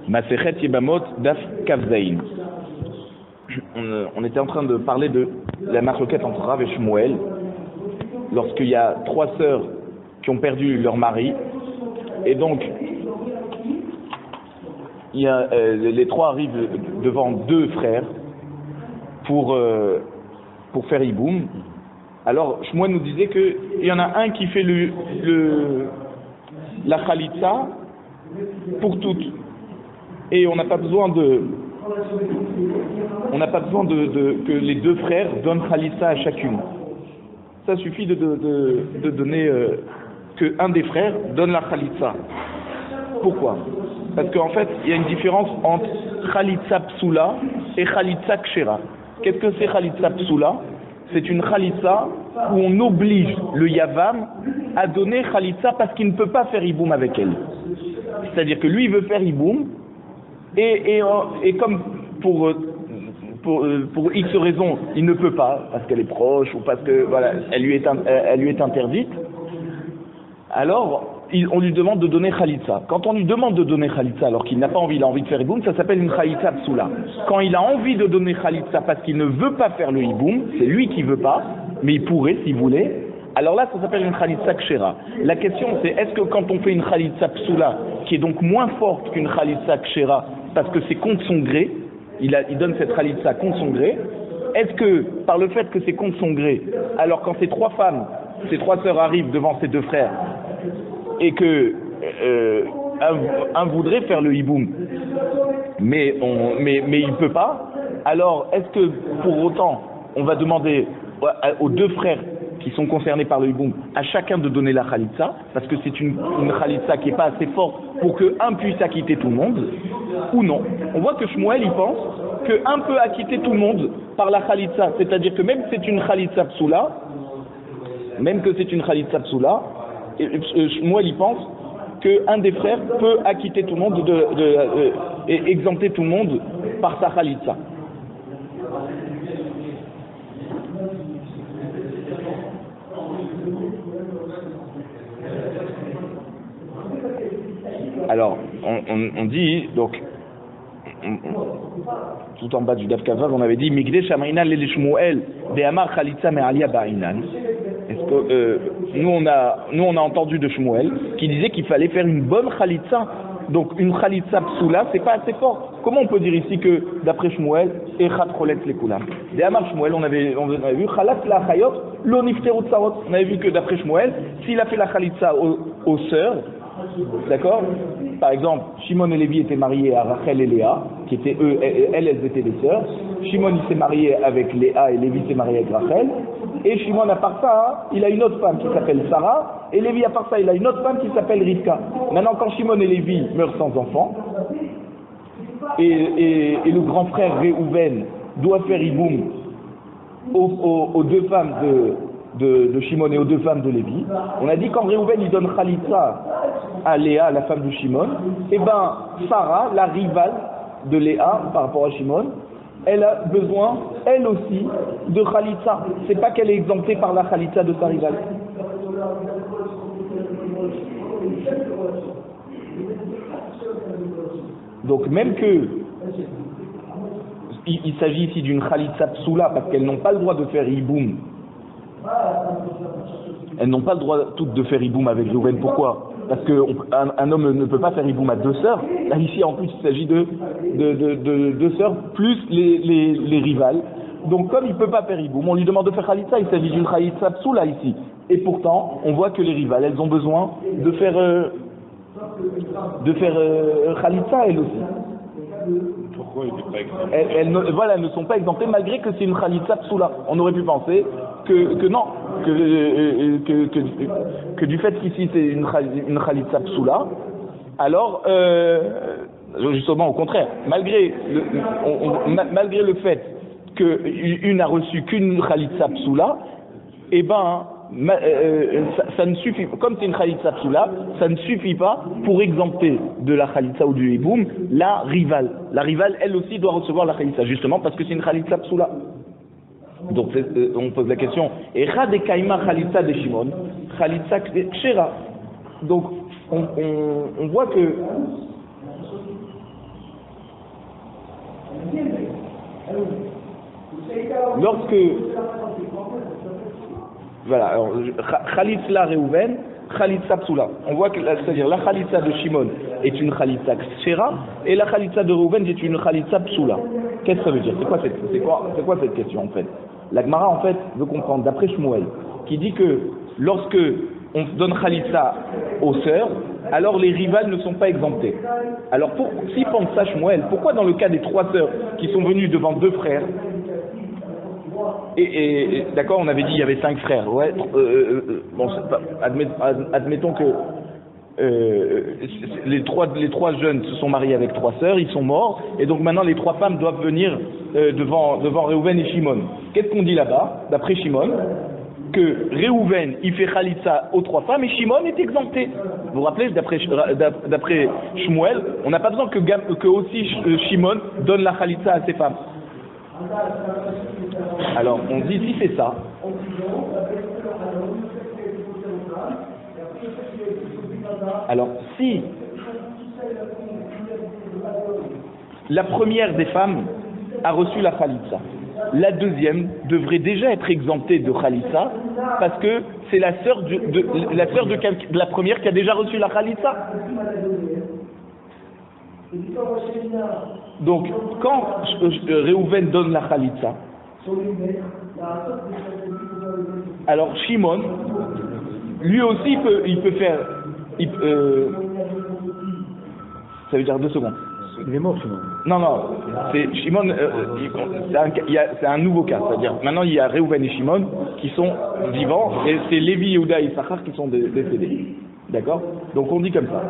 Masechet Yebamot Daf Kavzaïn. On était en train de parler de la marloquette entre Rav et Shmuel, lorsqu'il y a 3 sœurs qui ont perdu leur mari, et donc les 3 arrivent devant 2 frères pour faire hiboum. Alors Shmuel nous disait qu'il y en a un qui fait la khalitsa pour toutes, et on n'a pas besoin que les 2 frères donnent khalitsa à chacune. Ça suffit de donner que un des frères donne la khalitsa. Pourquoi? Parce qu'en fait, il y a une différence entre khalitsa psoula et khalitsa kshera. Qu'est-ce que c'est khalitsa psoula? C'est une khalitsa où on oblige le yavam à donner khalitsa parce qu'il ne peut pas faire hiboum avec elle. C'est-à-dire que lui, il veut faire hiboum, et comme pour X raisons, il ne peut pas, parce qu'elle est proche, ou parce que voilà, elle lui est interdite, alors on lui demande de donner khalitsa. Quand on lui demande de donner khalitsa alors qu'il n'a pas envie, il a envie de faire hiboum, ça s'appelle une khalitsa psoula. Quand il a envie de donner khalitsa parce qu'il ne veut pas faire le hiboum, c'est lui qui veut pas, mais il pourrait s'il voulait, alors là ça s'appelle une khalitsa kshera. La question c'est, est-ce que quand on fait une khalitsa psoula, qui est donc moins forte qu'une khalitsa kshera, parce que c'est contre son gré, il donne cette khalitsa contre son gré, est-ce que par le fait que c'est contre son gré, alors quand ces 3 sœurs arrivent devant ces 2 frères, et que un voudrait faire le hiboum, mais il peut pas, alors est-ce que pour autant on va demander aux 2 frères qui sont concernés par le hiboum à chacun de donner la khalitsa, parce que c'est une khalitsa qui n'est pas assez forte pour qu'un puisse acquitter tout le monde, ou non? On voit que Shmuel il pense qu'un peut acquitter tout le monde par la khalitsa, c'est-à-dire que même que c'est une khalitsa psoula, Shmuel il pense qu'un des frères peut acquitter tout le monde et exempter tout le monde par sa khalitsa. Alors, on dit, donc, tout en bas du Daf Kavav, on avait dit Migdesh Amainan le Shmuel de Amar Khalitsa Me'alia Ba'inan. Est-ce que nous on a entendu de Shmuel qui disait qu'il fallait faire une bonne khalitsa. Donc une khalitsa psoula, c'est pas assez fort. Comment on peut dire ici que d'après Shmuel, Echat Cholet Lekulam? De Amar Shmuel, on avait vu Khalat la Chayot, Lo Nifterut Sarot. On avait vu que d'après Shmuel, s'il a fait la khalitsa aux sœurs, d'accord? Par exemple, Shimon et Lévi étaient mariés à Rachel et Léa, qui étaient elles étaient des sœurs. Shimon il s'est marié avec Léa et Lévi s'est marié avec Rachel. Et Shimon à part ça, il a une autre femme qui s'appelle Sarah, et Lévi à part ça, il a une autre femme qui s'appelle Rivka. Maintenant, quand Shimon et Lévi meurent sans enfant, et le grand frère Réhouven doit faire hiboum aux 2 femmes de Shimon et aux 2 femmes de Lévi, on a dit quand Réhouven il donne khalitsa à Léa, la femme de Shimon, et ben Sarah, la rivale de Léa par rapport à Shimon, elle a besoin, elle aussi, de khalitsa. C'est pas qu'elle est exemptée par la khalitsa de sa rivale. Donc même que il s'agit ici d'une khalitsa psoula, parce qu'elles n'ont pas le droit de faire hiboum. Elles n'ont pas le droit toutes de faire hiboum avec Réhouven. Pourquoi? Parce qu'un homme ne peut pas faire hiboum à 2 sœurs. Là ici en plus il s'agit de 2 sœurs plus les rivales. Donc comme il ne peut pas faire hiboum, on lui demande de faire khalitsa. Il s'agit d'une khalitsa psoula ici. Et pourtant on voit que les rivales elles ont besoin de faire khalitsa elles aussi. Pourquoi il n'est pas exempté? Elles ne sont pas exemptées malgré que c'est une khalitsa psoula. On aurait pu penser que non, que du fait qu'ici c'est une khalitsa psoula, alors justement au contraire, malgré le fait qu'une a reçu qu'une khalitsa psoula, et ben ça ne suffit, comme c'est une khalitsa psoula, ça ne suffit pas pour exempter de la khalitsa ou du hiboum la rivale. La rivale elle aussi doit recevoir la khalitsa, justement parce que c'est une khalitsa psoula. Donc on pose la question, Echa de Kaima Khalitsa de Shimon, Khalitsa Kshera. Donc on voit que Lorsque, voilà, alors, Khalitsa Reuven, Khalitsa Psula. On voit que, c'est-à-dire la Khalitsa de Shimon est une Khalitsa Kshera et la Khalitsa de Reuven est une Khalitsa Psula. Qu'est-ce que ça veut dire? C'est quoi cette question en fait? La Gemara en fait veut comprendre d'après Shmuel qui dit que lorsque on donne Khalitsa aux sœurs, alors les rivales ne sont pas exemptés. Alors s'ils pensent ça Shmuel, pourquoi dans le cas des 3 sœurs qui sont venues devant 2 frères, et d'accord, on avait dit il y avait 5 frères, ouais, bon, admettons que les trois jeunes se sont mariés avec 3 sœurs, ils sont morts, et donc maintenant les 3 femmes doivent venir devant Reuven et Shimon. Qu'est-ce qu'on dit là-bas, d'après Shimon? Que Reuven il fait Khalitsa aux 3 femmes et Shimon est exempté. Vous vous rappelez, d'après Shmuel, on n'a pas besoin que aussi Shimon donne la Khalitsa à ses femmes. Alors on dit si c'est ça, alors si la première des femmes a reçu la Khalitsa, la deuxième devrait déjà être exemptée de Khalitsa parce que c'est la sœur de la première qui a déjà reçu la Khalitsa. Donc quand Reuven donne la Khalitsa, alors Shimon lui aussi il peut faire ça veut dire 2 secondes. Il est mort, Shimon. Non, c'est Shimon, c'est un nouveau cas, c'est-à-dire maintenant il y a Reuven et Shimon qui sont vivants et c'est Lévi, Yehuda et Issachar qui sont décédés. D'accord? Donc on dit comme ça.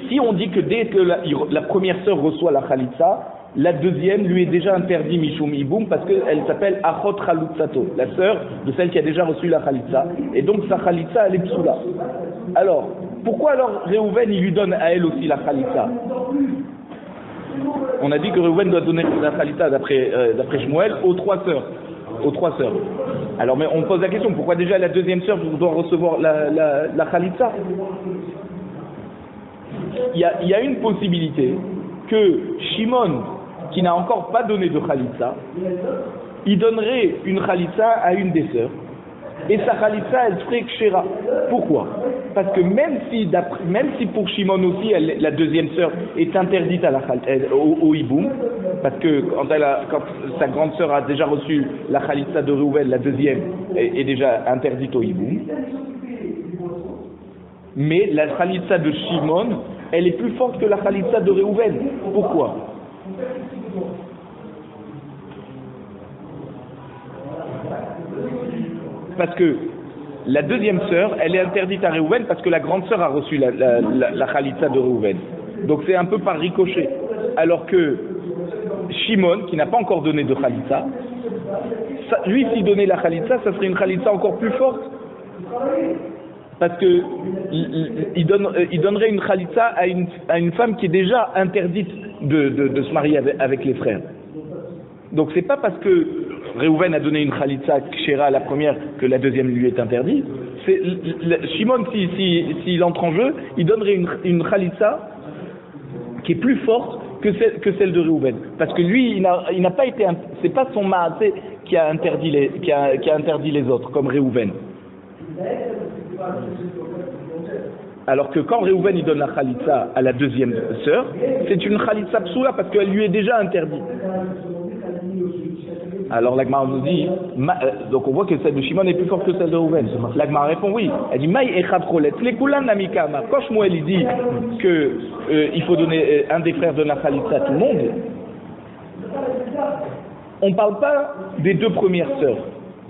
Si on dit que dès que la première sœur reçoit la Khalitsa, la deuxième lui est déjà interdit Mishum Iboum parce qu'elle s'appelle Achot Chalutzato, la sœur de celle qui a déjà reçu la Khalitsa, et donc sa Khalitsa elle est Psula. Alors, pourquoi alors Reuven il lui donne à elle aussi la Khalitsa? On a dit que Reuven doit donner la Khalitsa d'après Shmuel aux 3 sœurs. Alors mais on pose la question, pourquoi déjà la deuxième sœur doit recevoir la Khalitsa? Il y a une possibilité que Shimon, qui n'a encore pas donné de Khalitsa, il donnerait une Khalitsa à une des sœurs, et sa Khalitsa elle serait Kshera. Pourquoi? Parce que même si pour Shimon aussi la deuxième sœur est interdite à au Iboum, parce que quand sa grande sœur a déjà reçu la Khalitsa de Reuven, la deuxième est déjà interdite au Iboum, mais la Khalitsa de Shimon elle est plus forte que la Khalitsa de Reuven. Pourquoi? Parce que la deuxième sœur, elle est interdite à Reuven parce que la grande sœur a reçu la Khalitsa de Reuven. Donc c'est un peu par ricochet. Alors que Shimon, qui n'a pas encore donné de Khalitsa, lui s'il donnait la Khalitsa, ça serait une Khalitsa encore plus forte. Parce que il donnerait une Khalitsa à une femme qui est déjà interdite de se marier avec les frères. Donc c'est pas parce que Reuven a donné une Khalitsa Kshera à la première que la deuxième lui est interdite. Shimon, s'il entre en jeu, il donnerait une Khalitsa qui est plus forte que celle de Reuven. Parce que lui, il n'a pas été, c'est pas son Maasé qui a interdit les autres, comme Reuven. Alors que quand Reuven il donne la Khalitsa à la deuxième sœur, c'est une Khalitsa Psula parce qu'elle lui est déjà interdite. Alors la Gemara nous dit, donc on voit que celle de Shimon est plus forte que celle de Reuven. La Gemara répond oui. Elle dit Maï echad cholet lekulan namikama. Quand Shmuel il dit que il faut donner un des frères de la Khalitsa à tout le monde, on ne parle pas des 2 premières sœurs.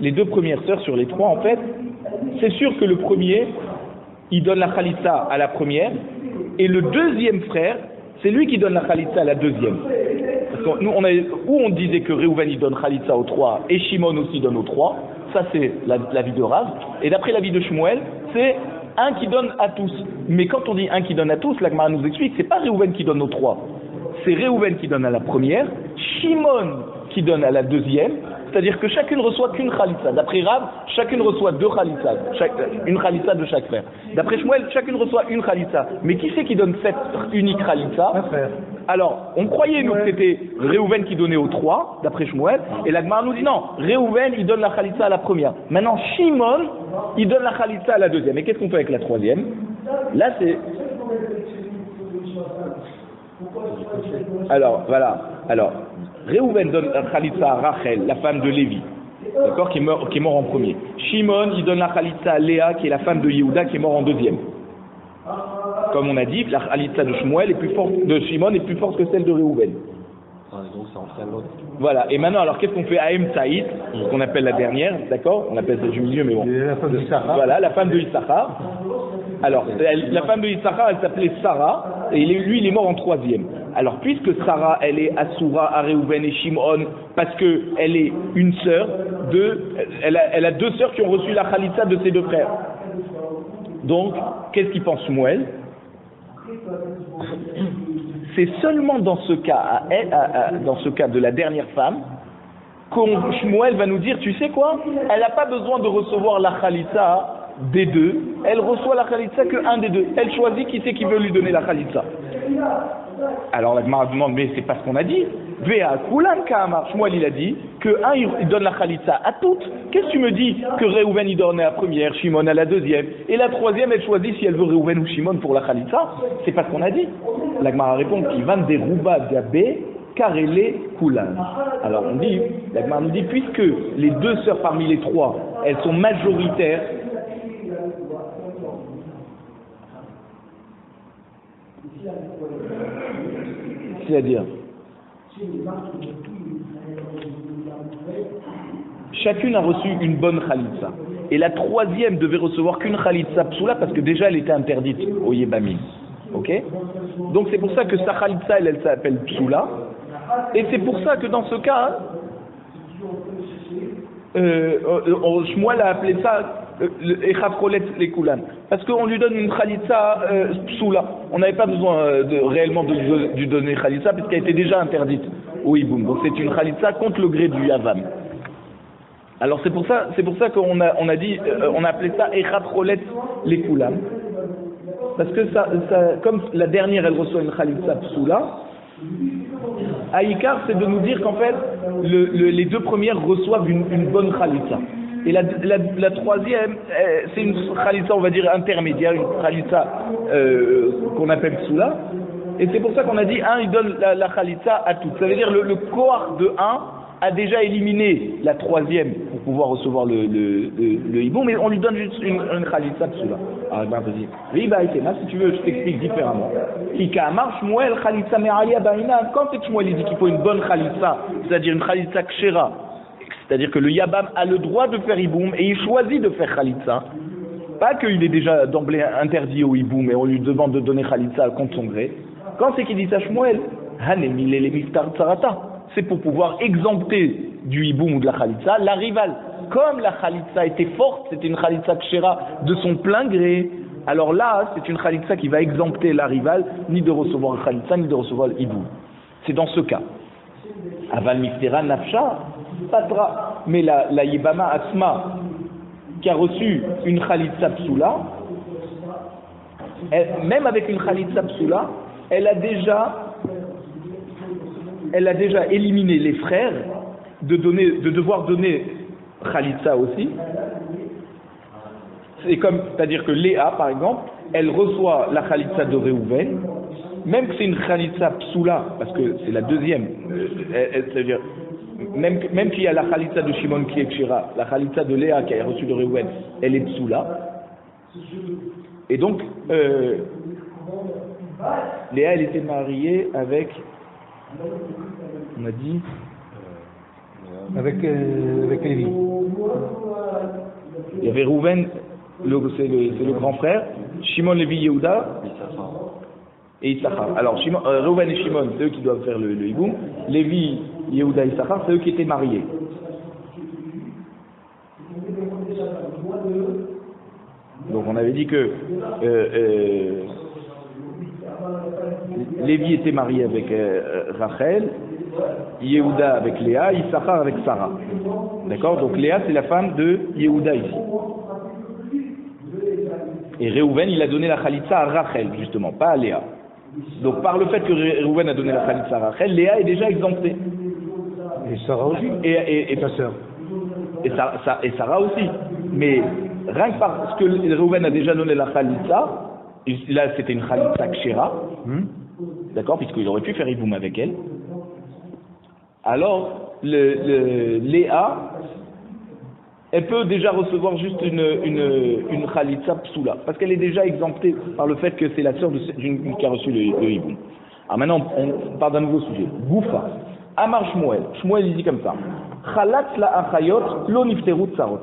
Les 2 premières sœurs sur les 3 en fait, c'est sûr que le premier il donne la Khalitsa à la première et le deuxième frère c'est lui qui donne la Khalitsa à la deuxième. Parce que nous, on disait que Reuven il donne Khalitsa aux 3 et Shimon aussi donne aux 3. Ça c'est l'avis de Rav. Et d'après l'avis de Shmuel, c'est un qui donne à tous. Mais quand on dit un qui donne à tous, la Gemara nous explique, c'est pas Reuven qui donne aux 3. C'est Reuven qui donne à la première, Shimon qui donne à la deuxième. C'est-à-dire que chacune reçoit qu'une Khalitsa. D'après Rav, chacune reçoit 2 Khalitsa, une Khalitsa de chaque frère. D'après Shmuel, chacune reçoit une Khalitsa. Mais qui c'est qui donne cette unique Khalitsa? Alors, on croyait, nous, que c'était Réhouven qui donnait aux 3, d'après Shmuel, et la Gemara nous dit non, Réhouven, il donne la Khalitsa à la première. Maintenant, Shimon, il donne la Khalitsa à la deuxième. Et qu'est-ce qu'on fait avec la troisième? Là, c'est... Alors, voilà. Alors, Réhouven donne la Khalitsa à Rachel, la femme de Lévi, d'accord, qui est mort en premier. Shimon, il donne la Khalitsa à Léa, qui est la femme de Yehuda, qui est mort en deuxième. Comme on a dit, la Khalitsa de Shmuel est plus forte, de Shimon est plus forte que celle de Réhouven. Donc ça entraîne l'autre. Voilà. Et maintenant, alors qu'est-ce qu'on fait à Saïd, ce qu'on appelle la dernière, d'accord? On appelle ça du milieu, mais bon. La femme de Issachar. Voilà, la femme de Issachar. Alors, la femme de Issachar, elle s'appelait Sarah, et lui, il est mort en troisième. Alors, puisque Sarah, elle est Assoura à Réhouven et Shimon, parce que elle est une sœur elle a deux sœurs qui ont reçu la Khalitsa de ses deux frères. Donc, qu'est-ce qu'il pense Shmuel? C'est seulement dans ce cas, dans ce cas de la dernière femme, que Shmuel va nous dire, tu sais quoi? Elle n'a pas besoin de recevoir la Khalitsa des deux, elle reçoit la Khalitsa que un des deux. Elle choisit qui c'est qui veut lui donner la Khalitsa. Alors la Gemara demande, mais c'est pas ce qu'on a dit. Véa Kulan Kaamar. Shmuel il a dit que un il donne la Khalitsa à toutes. Qu'est-ce que tu me dis que Réhouven il donne à la première, Shimon à la deuxième, et la troisième elle choisit si elle veut Réhouven ou Shimon pour la Khalitsa? C'est pas ce qu'on a dit. La Gemara répond qu'il va des Rouba Gabé car elle est Kulan. Alors on dit, la Gemara nous dit, puisque les deux sœurs parmi les trois, elles sont majoritaires. C'est-à-dire, chacune a reçu une bonne Khalitsa. Et la troisième devait recevoir qu'une Khalitsa Psoula parce que déjà elle était interdite au Yébamim. Ok? Donc c'est pour ça que sa Khalitsa, elle s'appelle Psoula. Et c'est pour ça que dans ce cas, Shmuel a appelé ça Echafrolet les Koulan. Parce qu'on lui donne une Khalitsa Psoula. On n'avait pas besoin réellement de lui donner Khalitsa puisqu'elle était déjà interdite au Hiboum. Donc c'est une Khalitsa contre le gré du Yavam. Alors c'est pour ça qu'on a dit, on a appelé ça Echafrolet les Koulan. Parce que ça, comme la dernière elle reçoit une Khalitsa Psoula, Aïkar c'est de nous dire qu'en fait les deux premières reçoivent une bonne Khalitsa. Et la troisième, c'est une Khalitsa, on va dire, intermédiaire, une Khalitsa qu'on appelle Psoula. Et c'est pour ça qu'on a dit, il donne la Khalitsa à toutes. Ça veut dire le kohar de a déjà éliminé la troisième pour pouvoir recevoir le hibou, mais on lui donne juste une Khalitsa Psoula. Alors, ben, vas-y. Riba Itema, si tu veux, je t'explique différemment. Ika Shmuel Khalitsa Me'alia Baina. Quand Shmuel dit qu'il faut une bonne Khalitsa, c'est-à-dire une Khalitsa Kshera, c'est-à-dire que le Yabam a le droit de faire Hiboum et il choisit de faire Khalitsa. Pas qu'il est déjà d'emblée interdit au Hiboum mais on lui demande de donner Khalitsa contre son gré. Quand c'est qu'il dit ça Shmuel, c'est pour pouvoir exempter du Hiboum ou de la Khalitsa la rivale. Comme la Khalitsa était forte, c'était une Khalitsa Kshera de son plein gré, alors là, c'est une Khalitsa qui va exempter la rivale ni de recevoir le Khalitsa ni de recevoir le Hiboum. C'est dans ce cas. Aval Miftera Nafsha, Patra. Mais la Yibama Asma, qui a reçu une Khalitsa Psoula, même avec une Khalitsa Psoula, elle a déjà éliminé les frères de devoir donner Khalitsa aussi. C'est-à-dire que Léa, par exemple, elle reçoit la Khalitsa de Réhouven, même que c'est une Khalitsa Psoula, parce que c'est la deuxième, c'est-à-dire, même qu'il y a la Khalitsa de Shimon qui est Kshira, la Khalitsa de Léa qui a reçu de Réhouven, elle est Psoula. Et donc, Léa, elle était mariée avec, on a dit, avec Lévi. Il y avait Réhouven, c'est le grand frère, Shimon, Lévi, Yehuda, et Issachar. Alors, Réhouven et Shimon, c'est eux qui doivent faire le hiboum. Lévi, Yehuda et Issachar, c'est eux qui étaient mariés. Donc, on avait dit que Lévi était marié avec Rachel, Yehuda avec Léa, Issachar avec Sarah. D'accord? Donc, Léa, c'est la femme de Yehuda ici. Et Réhouven, il a donné la Khalitsa à Rachel, justement, pas à Léa. Donc par le fait que Réhouven a donné la khalitsa à Rachel, Léa est déjà exemptée. Et Sarah aussi. Et ta sœur. Et Sarah aussi. Mais rien que parce que Réhouven a déjà donné la khalitsa, là c'était une khalitsa kshera, d'accord, puisqu'il aurait pu faire Iboum avec elle. Alors, Léa, elle peut déjà recevoir juste une khalitsa psoula, parce qu'elle est déjà exemptée par le fait que c'est la sœur d'une qui a reçu le Iboum. Alors maintenant, on parle d'un nouveau sujet. Goufa. Amar Shmuel. Shmuel, il dit comme ça. Khalat la achayot lo nifteru tsarot.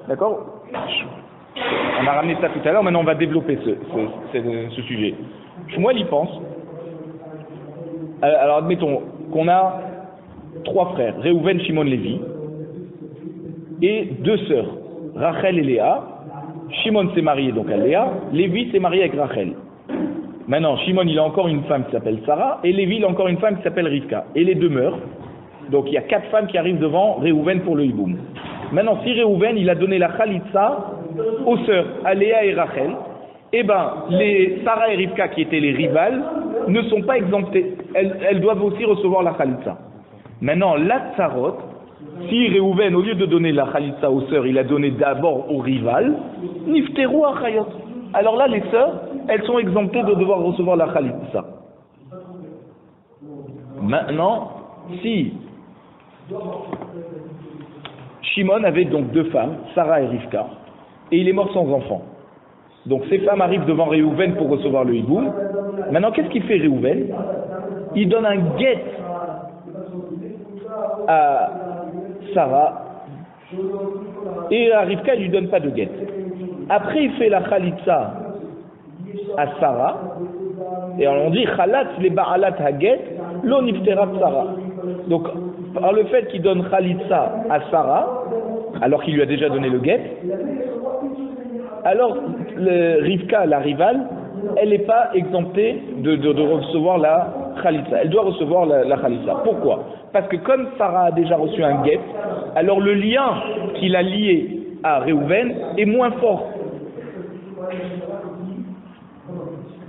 D'accord? On a ramené ça tout à l'heure, maintenant on va développer ce sujet. Shmuel, il pense. Alors admettons qu'on a 3 frères, Réhouven, Shimon, Lévi, et 2 sœurs, Rachel et Léa. Shimon s'est marié donc à Léa, Lévi s'est marié avec Rachel. Maintenant, Shimon il a encore une femme qui s'appelle Sarah, et Lévi il a encore une femme qui s'appelle Rivka. Et les deux meurent. Donc il y a 4 femmes qui arrivent devant Réhouven pour le hiboum. Maintenant, si Réhouven il a donné la khalitsa aux sœurs, à Léa et Rachel, eh ben, les Sarah et Rivka qui étaient les rivales ne sont pas exemptées. Elles doivent aussi recevoir la khalitsa. Maintenant, la tsarot, si Réhouven, au lieu de donner la khalitsa aux sœurs, il a donné d'abord aux rivales, nifteru achayot. Alors là, les sœurs, elles sont exemptées de devoir recevoir la khalitsa. Maintenant, si Shimon avait donc 2 femmes, Sarah et Rivka, et il est mort sans enfant. Donc ces femmes arrivent devant Réhouven pour recevoir le hiboum. Maintenant, qu'est-ce qu'il fait Réhouven? Il donne un guet à Sarah, et à Rivka, il ne lui donne pas de guet. Après, il fait la khalitsa à Sarah, et on dit khalat le ba'alat haget lo niftera Sarah. Donc, par le fait qu'il donne khalitsa à Sarah, alors qu'il lui a déjà donné le guet, alors Rivka, la rivale, elle n'est pas exemptée de recevoir la khalitsa. Elle doit recevoir la khalitsa. Pourquoi? Parce que comme Sarah a déjà reçu un guet, alors le lien qu'il a lié à Réhouven est moins fort.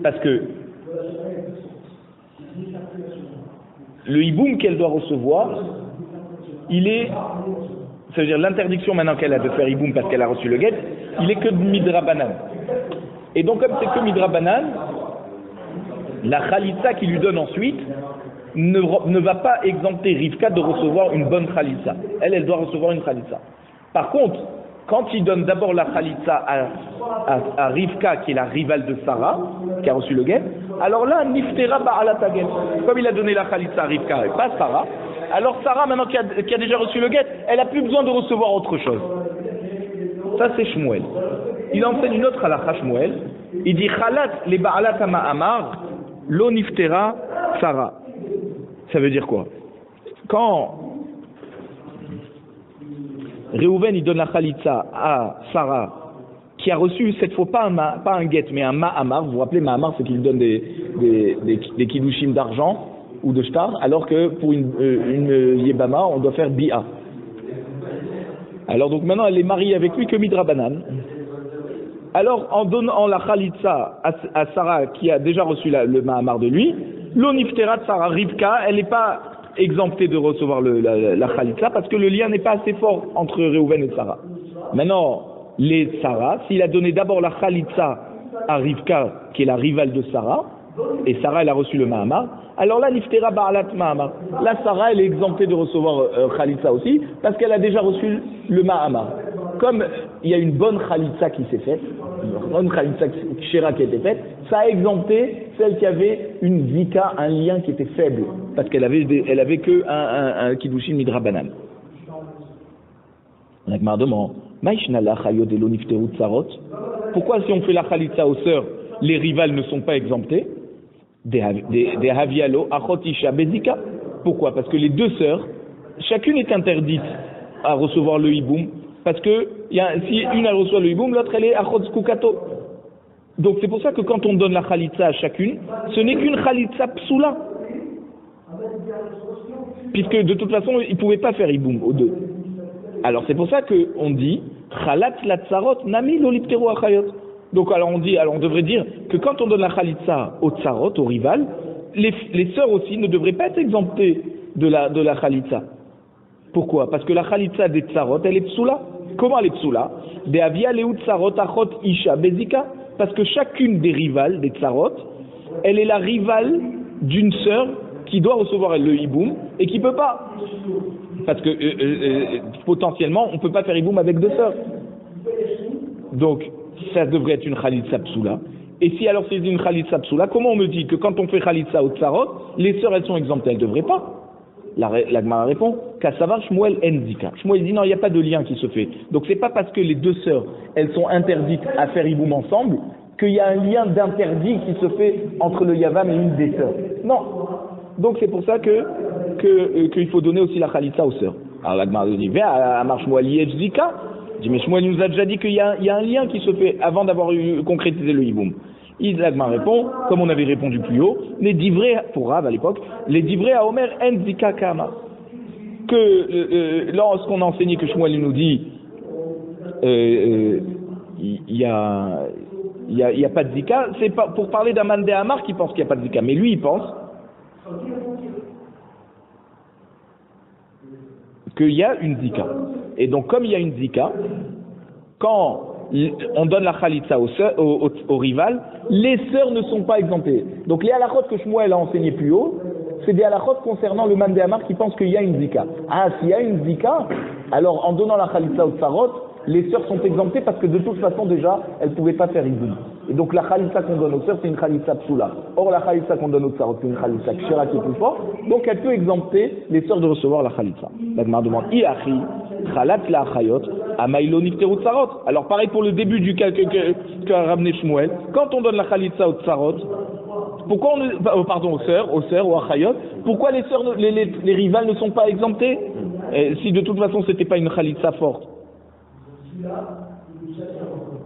Parce que le hiboum qu'elle doit recevoir, ça veut dire l'interdiction maintenant qu'elle a de faire hiboum parce qu'elle a reçu le guet, il est que de midrabanan. Et donc comme c'est que midrabanan, la khalitsa qu'il lui donne ensuite ne va pas exempter Rivka de recevoir une bonne khalitsa. Elle doit recevoir une khalitsa. Par contre, quand il donne d'abord la khalitsa à Rivka, qui est la rivale de Sarah, qui a reçu le guet, alors là, niftera ba'alat haget. Comme il a donné la khalitsa à Rivka et pas Sarah, alors Sarah, maintenant qui a déjà reçu le guet, elle n'a plus besoin de recevoir autre chose. Ça, c'est Shmuel. Il enseigne une autre halakha, Shmuel. Il dit khalat les ba'alat ma'amar lo niftera Sarah. Ça veut dire quoi? Quand Réhouven il donne la khalitsa à Sarah, qui a reçu cette fois pas un guet, mais un ma'amar. Vous vous rappelez, ma'amar, c'est qu'il donne des kiddushin d'argent ou de shtar, alors que pour une yébama, on doit faire bi'a. Alors donc maintenant, elle est mariée avec lui que midrabanan. Alors en donnant la khalitsa à Sarah, qui a déjà reçu le ma'amar de lui, l'onifterat Sarah Rivka, elle n'est pas exemptée de recevoir la khalitsa parce que le lien n'est pas assez fort entre Réhouven et Sarah. Maintenant, les Sarah, s'il a donné d'abord la khalitsa à Rivka, qui est la rivale de Sarah, et Sarah elle a reçu le Mahamar, alors là, niftera ba'alat Mahamar. Là, Sarah elle est exemptée de recevoir khalitsa aussi parce qu'elle a déjà reçu le Mahamar. Comme il y a une bonne khalitsa qui s'est faite, une bonne khalitsa kshera qui a été faite, ça a exempté celle qui avait une zika, un lien qui était faible, parce qu'elle avait que un kiddushin midrabanan. La Gemara demande, pourquoi si on fait la khalitsa aux sœurs, les rivales ne sont pas exemptées? Des havialo achotisha bezika. Pourquoi? Parce que les 2 sœurs, chacune est interdite à recevoir le hiboum, parce que si une elle reçoit le hiboum, l'autre elle est achot kukato. Donc c'est pour ça que quand on donne la khalitsa à chacune, ce n'est qu'une khalitsa psoula. Puisque de toute façon, ils ne pouvaient pas faire hiboum aux 2. Alors c'est pour ça qu'on dit khalat la tsarot nami lo lipteru achayot. Donc alors on devrait dire que quand on donne la khalitsa au tsarot, au rival, les sœurs aussi ne devraient pas être exemptées de la khalitsa. Pourquoi? Parce que la khalitsa des tsarot, elle est psoula. Comment elle est psoula? De avia leu tsarot achot isha bezika. Parce que chacune des rivales des tsarot, elle est la rivale d'une sœur qui doit recevoir le hiboum et qui peut pas. Parce que potentiellement, on ne peut pas faire hiboum avec deux sœurs. Donc, ça devrait être une khalitsa psoula. Et si alors c'est une khalitsa psoula, comment on me dit que quand on fait khalitsa au tsarot, les sœurs elles sont exemptées? Elles ne devraient pas. La Gemara répond, Kassavar Shmuel Enzika. Shmuel dit non, il n'y a pas de lien qui se fait. Donc c'est pas parce que les deux sœurs, elles sont interdites à faire hiboum ensemble, qu'il y a un lien d'interdit qui se fait entre le yavam et une des sœurs. Non. Donc c'est pour ça qu'il faut donner aussi la khalitsa aux sœurs. Alors la Gemara dit, viens à Amar Shmuel Enzika. Il dit, mais Shmuel nous a déjà dit qu'il y a un lien qui se fait avant d'avoir concrétisé le hiboum. Isaac répond, comme on avait répondu plus haut, les divrei, pour Rav à l'époque, les divrei à Omer en zika kama. Que lorsqu'on a enseigné que Shmuel nous dit, il y a pas de zika, c'est pas pour parler d'un man de Hamar qui pense qu'il n'y a pas de zika, mais lui il pense qu'il y a une zika. Et donc comme il y a une zika, quand on donne la khalitsa au rival, les sœurs ne sont pas exemptées. Donc les halachot que Shmuel a enseigné plus haut, c'est des halachot concernant le man de Hamar qui pense qu'il y a une zika. Ah, s'il y a une zika, alors en donnant la khalitsa au tsarot, les sœurs sont exemptées parce que de toute façon déjà, elles ne pouvaient pas faire hiboum. Et donc la khalitsa qu'on donne aux sœurs, c'est une khalitsa psoula. Or la khalitsa qu'on donne aux tsarot, c'est une khalitsa kshira qui est plus forte, donc elle peut exempter les sœurs de recevoir la khalitsa. La Gemara demande, Iachi, khalat la achayot, amaïlonik terut tsarot. Alors pareil pour le début du cas qu'a ramené Shmuel, quand on donne la khalitsa aux tsarot, pourquoi aux sœurs, aux achayot, pourquoi les sœurs, les rivales ne sont pas exemptées? Si de toute façon c'était pas une khalitsa forte.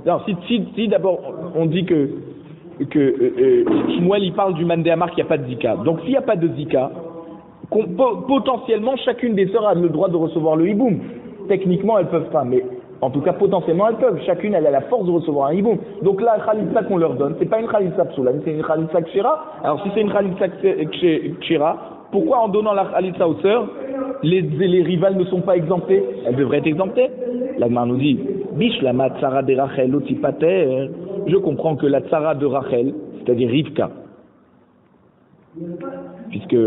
Non, si d'abord on dit que Shmuel il parle du man de Hamar qu'il n'y a pas de zika. Donc s'il n'y a pas de zika, potentiellement chacune des sœurs a le droit de recevoir le hiboum. Techniquement elles peuvent pas, mais en tout cas potentiellement elles peuvent. Chacune elle a la force de recevoir un hiboum. Donc la khalitsa qu'on leur donne, c'est pas une khalitsa psoula, c'est une khalitsa kshira. Alors si c'est une khalitsa kshira, pourquoi en donnant la khalitsa aux sœurs, les rivales ne sont pas exemptées? Elles devraient être exemptées. La Gemara nous dit, Bish la matzara de Rachel otipater. Je comprends que la tzara de Rachel, c'est-à-dire Rivka, puisque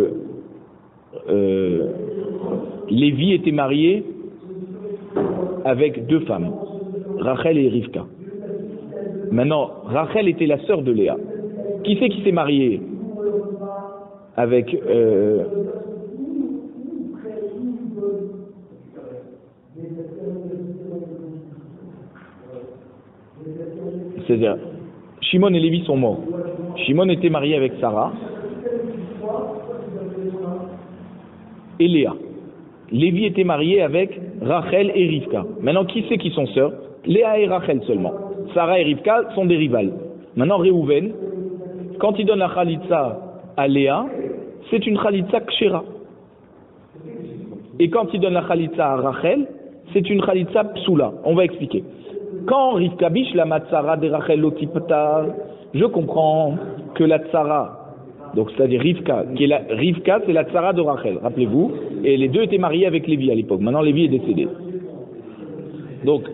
Lévi était marié avec deux femmes, Rachel et Rivka. Maintenant, Rachel était la sœur de Léa. Qui c'est qui s'est marié avec c'est-à-dire, Shimon et Lévi sont morts. Shimon était marié avec Sarah et Léa. Lévi était marié avec Rachel et Rivka. Maintenant, qui c'est qui sont sœurs? Léa et Rachel seulement. Sarah et Rivka sont des rivales. Maintenant, Réhouven, quand il donne la khalitsa à Léa, c'est une khalitsa kshera. Et quand il donne la khalitsa à Rachel, c'est une khalitsa psoula. On va expliquer. Quand Rivka bish la matzara de Rachel lotipta, je comprends que la tzara, donc c'est-à-dire Rivka, Rivka c'est la tzara de Rachel, rappelez-vous, et les deux étaient mariés avec Lévi à l'époque. Maintenant Lévi est décédé. Donc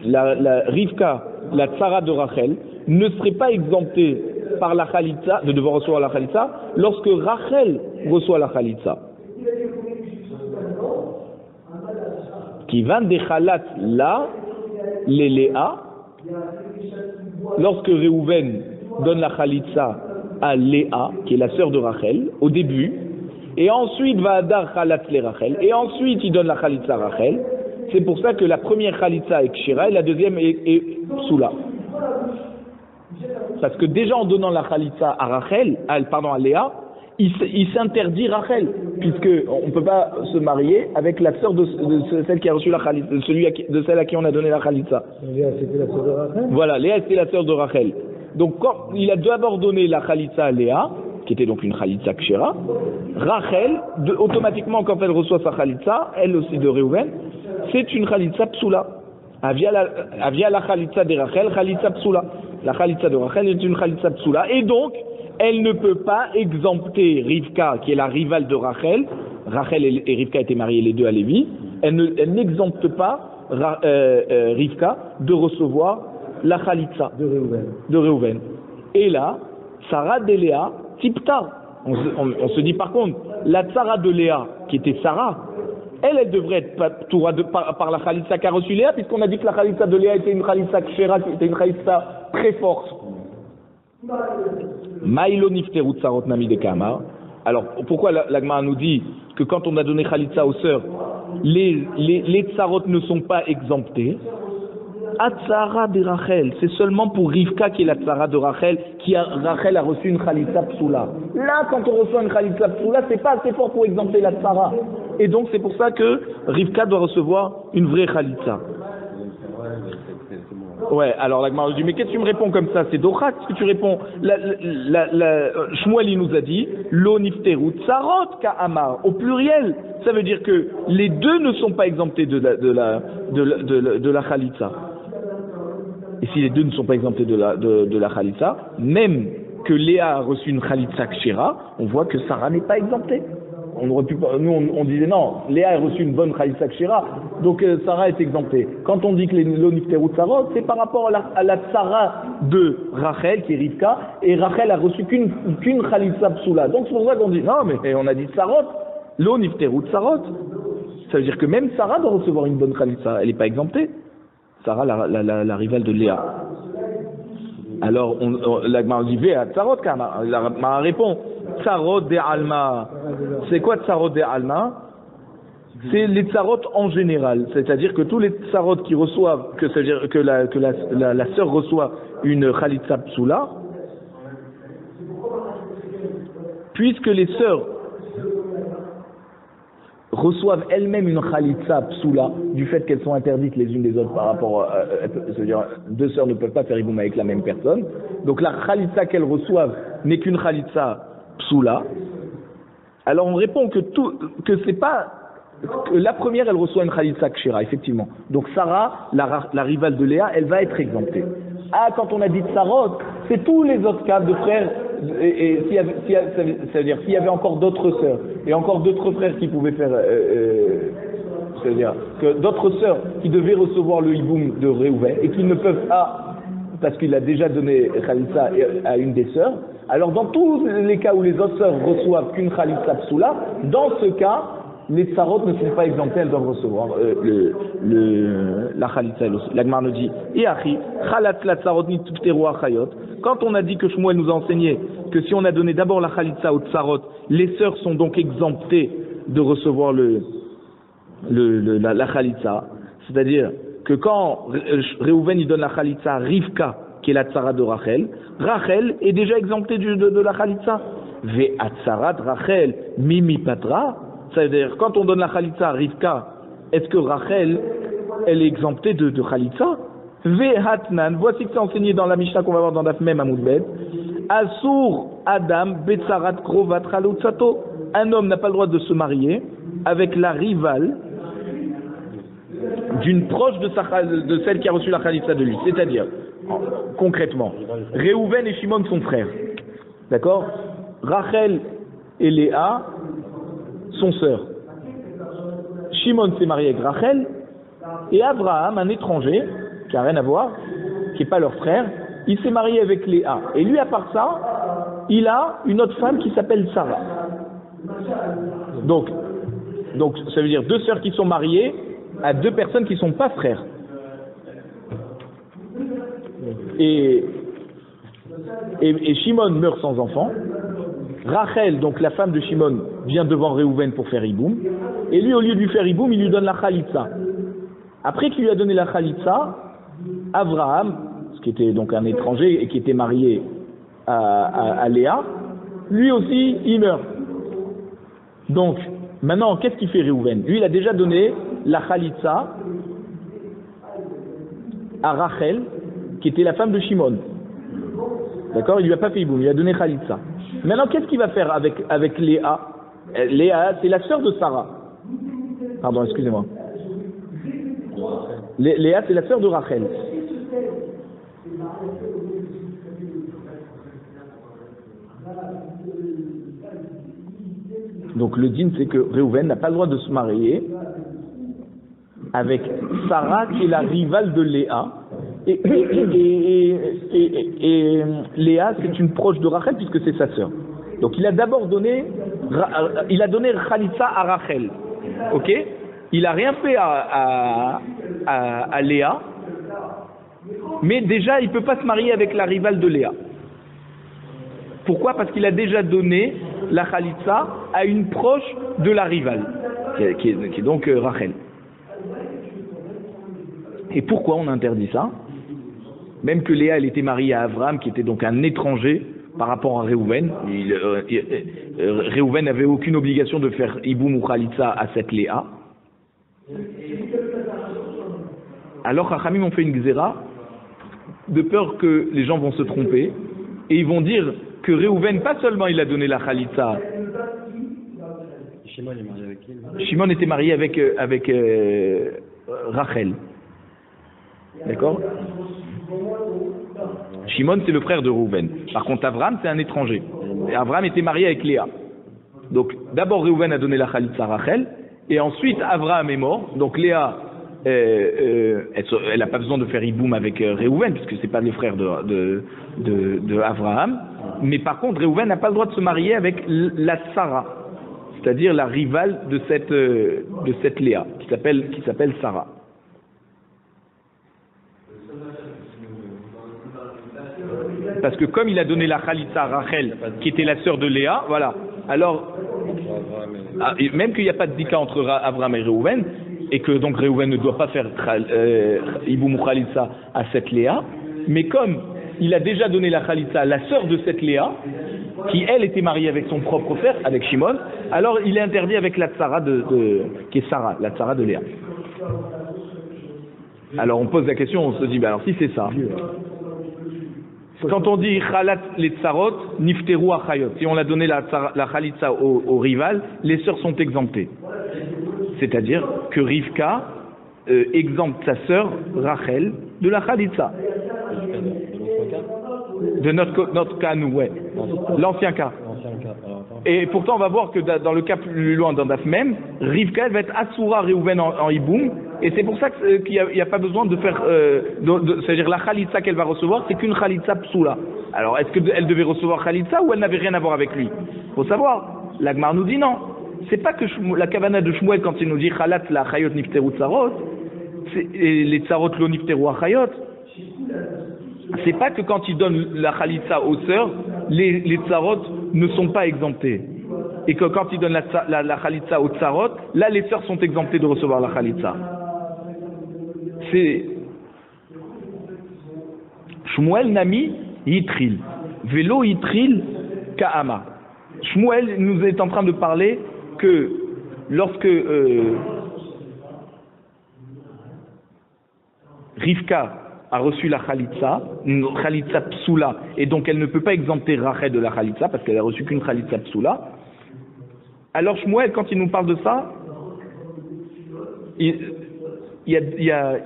la Rivka, la tzara de Rachel, ne serait pas exemptée par la khalitsa, de devoir recevoir la khalitsa, lorsque Rachel reçoit la khalitsa. Qui vint des khalat là, les Léa, lorsque Réhouven donne la khalitsa à Léa, qui est la sœur de Rachel, au début, et ensuite va dar khalat les Rachel, et ensuite il donne la khalitsa à Rachel. C'est pour ça que la première khalitsa est kshira et la deuxième est psoula. Parce que déjà en donnant la khalitsa à Léa, il s'interdit Rachel, puisque on ne peut pas se marier avec la sœur de celle qui a reçu la khalitsa, de celle à qui on a donné la khalitsa. Léa, c'était la sœur de Rachel? Voilà, Léa c'était la sœur de Rachel. Donc quand il a d'abord donné la khalitsa à Léa, qui était donc une khalitsa kshira, Rachel, automatiquement quand elle reçoit sa khalitsa, elle aussi de Réhouven, c'est une khalitsa psoula. Avia la Khalitsa de Rachel, Khalitsa Psula. La Khalitsa de Rachel est une Khalitsa Psula. Et donc, elle ne peut pas exempter Rivka, qui est la rivale de Rachel. Rachel et Rivka étaient mariés les deux à Lévi. Elle n'exempte pas Rivka de recevoir la Khalitsa de Réhouven. Et là, Sarah de Léa, Tipta. On se dit par contre, la Sarah de Léa, qui était Sarah, elle devrait être par la Khalitsa qu'a reçu Léa, puisqu'on a dit que la Khalitsa de Léa était une Khalitsa Kshera, qui était une Khalitsa très forte. Maïlo nifteru tsarot nami de Kamar. Alors, pourquoi la Gemara nous dit que quand on a donné Khalitsa aux sœurs, les tsarot ne sont pas exemptés? Atzara de Rachel, c'est seulement pour Rivka qui est la tsara de Rachel, Rachel a reçu une Khalitsa Psula. Là, quand on reçoit une Khalitsa Psula, c'est pas assez fort pour exempter la tsara. Et donc, c'est pour ça que Rivka doit recevoir une vraie Khalitsa. Ouais, alors la Gemara dit, mais qu'est-ce que tu me réponds comme ça? C'est Dochak, ce que tu réponds. Shmuel, il nous a dit, Lo nifteru tsarot ka'amar, au pluriel. Ça veut dire que les deux ne sont pas exemptés de la Khalitsa. Et si les deux ne sont pas exemptés de la Khalitsa, même que Léa a reçu une Khalitsa Kshera, on voit que Sarah n'est pas exemptée. On disait non, Léa a reçu une bonne Khalitsa Kshera, donc Sarah est exemptée. Quand on dit que les Lonifteru Tsarot, c'est par rapport à la Sarah de Rachel, qui est Rivka, et Rachel a reçu qu'une Khalitsa Psula. Donc c'est pour ça qu'on dit non, mais on a dit Tsarot, Lonifteru Tsarot. Ça veut dire que même Sarah doit recevoir une bonne Khalitsa, elle n'est pas exemptée. Sarah, la rivale de Léa. Alors, la Gemara dit Véa Tsarot Kama. La Gemara répond Tsarot de Alma. C'est quoi Tsarot de Alma? C'est les Tsarot en général. C'est-à-dire que tous les Tsarot qui reçoivent, c'est-à-dire que la sœur reçoit une Khalitsa Psula, puisque les sœurs reçoivent elles-mêmes une Khalitsa Psula, du fait qu'elles sont interdites les unes des autres par rapport c'est-à-dire deux sœurs ne peuvent pas faire Iboum avec la même personne. Donc la Khalitsa qu'elles reçoivent n'est qu'une Khalitsa Psula. Alors on répond que c'est pas que la première elle reçoit une Khalitsa Kshera, effectivement. Donc Sarah, la rivale de Léa, elle va être exemptée. Ah, quand on a dit Tsarot, c'est tous les autres cas de frères, et c'est-à-dire s'il y avait encore d'autres sœurs, et encore d'autres frères qui pouvaient faire, c'est-à-dire que d'autres sœurs qui devaient recevoir le hiboum de Réhouven, et qui ne peuvent pas, parce qu'il a déjà donné Khalitsa à une des sœurs, alors dans tous les cas où les autres sœurs reçoivent qu'une Khalitsa Psula, dans ce cas, les tsarot ne sont pas exemptés, elles doivent recevoir la Khalitsa. La Gemara nous dit quand on a dit que Shmuel nous a enseigné que si on a donné d'abord la Khalitsa aux tsarot, les sœurs sont donc exemptées de recevoir la Khalitsa. C'est-à-dire que quand Réhouven il donne la Khalitsa à Rivka, qui est la tsara de Rachel, Rachel est déjà exemptée de la Khalitsa. Ve atzarat Rachel mimi patra. C'est-à-dire, quand on donne la Khalitsa à Rivka, est-ce que Rachel, elle est exemptée de Khalitsa? Vehatnan, voici que c'est enseigné dans la Mishnah qu'on va voir dans Daf Mem Amud Bet. Asur Adam Betsarat Krovat Chalutzato. Un homme n'a pas le droit de se marier avec la rivale d'une proche de celle qui a reçu la Khalitsa de lui. C'est-à-dire, concrètement, Réhouven et Shimon sont frères. D'accord? Rachel et Léa sont sœurs. Shimon s'est marié avec Rachel et Abraham, un étranger, qui n'a rien à voir, qui n'est pas leur frère, il s'est marié avec Léa. Et lui, à part ça, il a une autre femme qui s'appelle Sarah. Donc, ça veut dire deux sœurs qui sont mariées à deux personnes qui ne sont pas frères. Et Shimon meurt sans enfant. Rachel, donc la femme de Shimon, vient devant Réhouven pour faire Iboum. Et lui, au lieu de lui faire Iboum, il lui donne la Khalitsa. Après qu'il lui a donné la Khalitsa, Abraham, qui était donc un étranger et qui était marié à Léa, lui aussi, il meurt. Donc, maintenant, qu'est-ce qu'il fait Réhouven? Lui, il a déjà donné la Khalitsa à Rachel, qui était la femme de Shimon. D'accord? Il lui a pas fait Iboum, il lui a donné Khalitsa. Maintenant, qu'est-ce qu'il va faire avec Léa? Léa, c'est la sœur de Sarah. Pardon, excusez-moi. Léa, c'est la sœur de Rachel. Donc le din, c'est que Réhouven n'a pas le droit de se marier avec Sarah, qui est la rivale de Léa. Et Léa, c'est une proche de Rachel, puisque c'est sa sœur. Donc il a d'abord donné Khalitsa à Rachel. Ok? Il n'a rien fait à Léa, mais déjà il ne peut pas se marier avec la rivale de Léa. Pourquoi? Parce qu'il a déjà donné la Khalitsa à une proche de la rivale, qui est donc Rachel. Et pourquoi on interdit ça? Même que Léa, elle était mariée à Abraham, qui était donc un étranger par rapport à Réhouven. Réhouven n'avait aucune obligation de faire Iboum ou Khalitsa à cette Léa. Alors Chachamim ont fait une gzéra de peur que les gens vont se tromper et ils vont dire que Réhouven, pas seulement il a donné la Khalitsa. Shimon est marié avec qui? Shimon était marié avec Rachel. D'accord? Shimon, c'est le frère de Réhouven. Par contre, Abraham, c'est un étranger. Et Abraham était marié avec Léa. Donc, d'abord, Réhouven a donné la Khalitsa à Rachel, et ensuite, Abraham est mort. Donc, Léa, elle n'a pas besoin de faire Iboum avec Réhouven, puisque c'est pas les frères de Abraham. Mais par contre, Réhouven n'a pas le droit de se marier avec la Sarah, c'est-à-dire la rivale de cette Léa, qui s'appelle Sarah. Parce que comme il a donné la Khalitsa à Rachel, qui était la sœur de Léa, voilà. Alors, même qu'il n'y a pas de dika entre Abraham et Réhouven, et que donc Réhouven ne doit pas faire Iboum ou Khalitsa à cette Léa, mais comme il a déjà donné la Khalitsa à la sœur de cette Léa, qui elle était mariée avec son propre frère, avec Shimon, alors il est interdit avec la tsara qui est Sarah, la tsara de Léa. Alors on pose la question, on se dit, alors si c'est ça, quand on dit Khalat les tsarot, nifteru achayot, si on a donné la Khalitsa au rival, les sœurs sont exemptées. C'est-à-dire que Rivka exempte sa sœur Rachel de la Khalitsa. De notre cas, nous, ouais. L'ancien cas. Et pourtant, on va voir que dans le cas plus loin, dans Daf même, Rivka, elle va être Asura Réhouven en Iboum, et c'est pour ça qu'il n'y a pas besoin de faire, c'est-à-dire la Khalitsa qu'elle va recevoir, c'est qu'une Khalitsa Psoula. Alors, est-ce qu'elle devait recevoir Khalitsa ou elle n'avait rien à voir avec lui? Faut savoir. L'Agmar nous dit non. C'est pas que la Kavana de Shmuel, quand il nous dit Khalat la Chayot Nifteru Tsarot, les Tsarot lo Nifteru Achayot, c'est pas que quand il donne la Khalitsa aux sœurs, les Tsarot ne sont pas exemptés. Et que quand il donne la Khalitsa aux Tsarot, là les sœurs sont exemptées de recevoir la Khalitsa. C'est Shmuel Nami Yitril. Velo Yitril Ka'ama. Shmuel nous est en train de parler que lorsque Rivka a reçu la Khalitsa, une Khalitsa Psoula, et donc elle ne peut pas exempter Rachel de la Khalitsa, parce qu'elle a reçu qu'une Khalitsa Psoula. Alors Shmuel, quand il nous parle de ça, il y a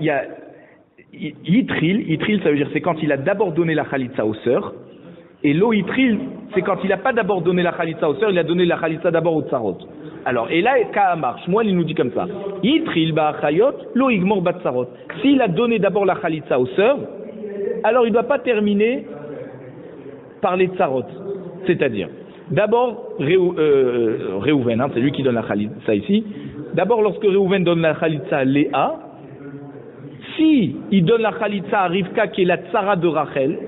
Yitril, ça veut dire c'est quand il a d'abord donné la Khalitsa aux sœurs, et Lo Yitril, c'est quand il n'a pas d'abord donné la Khalitsa aux sœurs, il a donné la Khalitsa d'abord aux Tsarot. Alors, et là, Ka'amar, Shmuel, il nous dit comme ça. Yitril ba'achayot, lo igmor batsarot. S'il a donné d'abord la Khalitsa aux sœurs, alors il ne doit pas terminer par les Tsarot. C'est-à-dire, d'abord, Réhouven, c'est lui qui donne la Khalitsa ici. D'abord, lorsque Réhouven donne la Khalitsa à Léa, si il donne la Khalitsa à Rivka, qui est la Tsara de Rachel,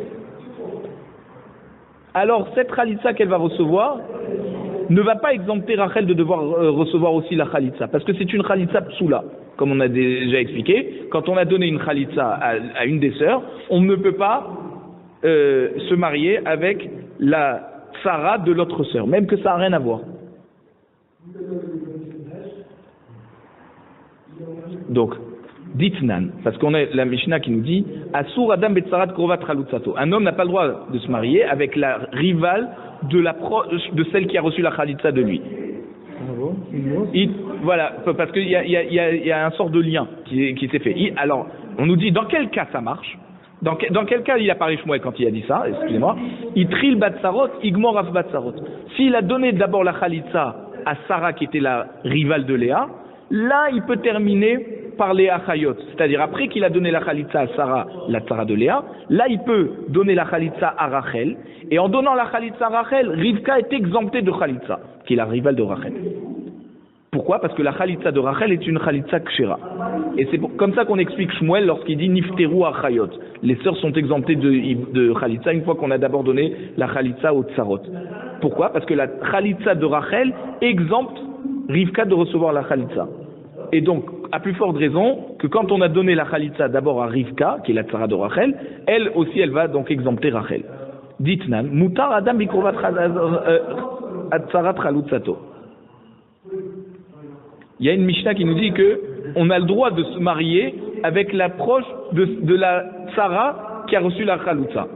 alors cette Khalitsa qu'elle va recevoir ne va pas exempter Rachel de devoir recevoir aussi la Khalitsa, parce que c'est une Khalitsa Psoula, comme on a déjà expliqué. Quand on a donné une Khalitsa à une des sœurs, on ne peut pas se marier avec la Sarah de l'autre sœur, même que ça n'a rien à voir. Donc, Ditnan, parce qu'on a la Mishnah qui nous dit Asur Adam Betsarat Krovat Chalutzato. Un homme n'a pas le droit de se marier avec la rivale de celle qui a reçu la Khalitsa de lui. Voilà, parce qu'il y a un sort de lien qui s'est fait. Alors, On nous dit dans quel cas ça marche. Dans quel cas il apparaît Shmuel quand il a dit ça, excusez-moi. Itril batsarot, igmor af batsarot. S'il a donné d'abord la Khalitsa à Sarah qui était la rivale de Léa, là il peut terminer par les Achayot. C'est-à-dire après qu'il a donné la Khalitsa à Sarah, la Sarah de Léa, là il peut donner la Khalitsa à Rachel. Et en donnant la Khalitsa à Rachel, Rivka est exemptée de Khalitsa, qui est la rivale de Rachel. Pourquoi? Parce que la Khalitsa de Rachel est une Khalitsa Kshera. Et c'est comme ça qu'on explique Shmuel lorsqu'il dit Nifteru Achayot. Les sœurs sont exemptées de Khalitsa une fois qu'on a d'abord donné la Khalitsa au Tsarot. Pourquoi? Parce que la Khalitsa de Rachel exempte Rivka de recevoir la Khalitsa. Et donc, à plus forte raison que quand on a donné la Khalitsa d'abord à Rivka, qui est la Tsara de Rachel, elle aussi elle va donc exempter Rachel. Ditnan, Mutar Adam Bikrovat Tsarat Chalutzato. Il y a une Mishnah qui nous dit que on a le droit de se marier avec l'approche de la Tsara qui a reçu la Chalutza.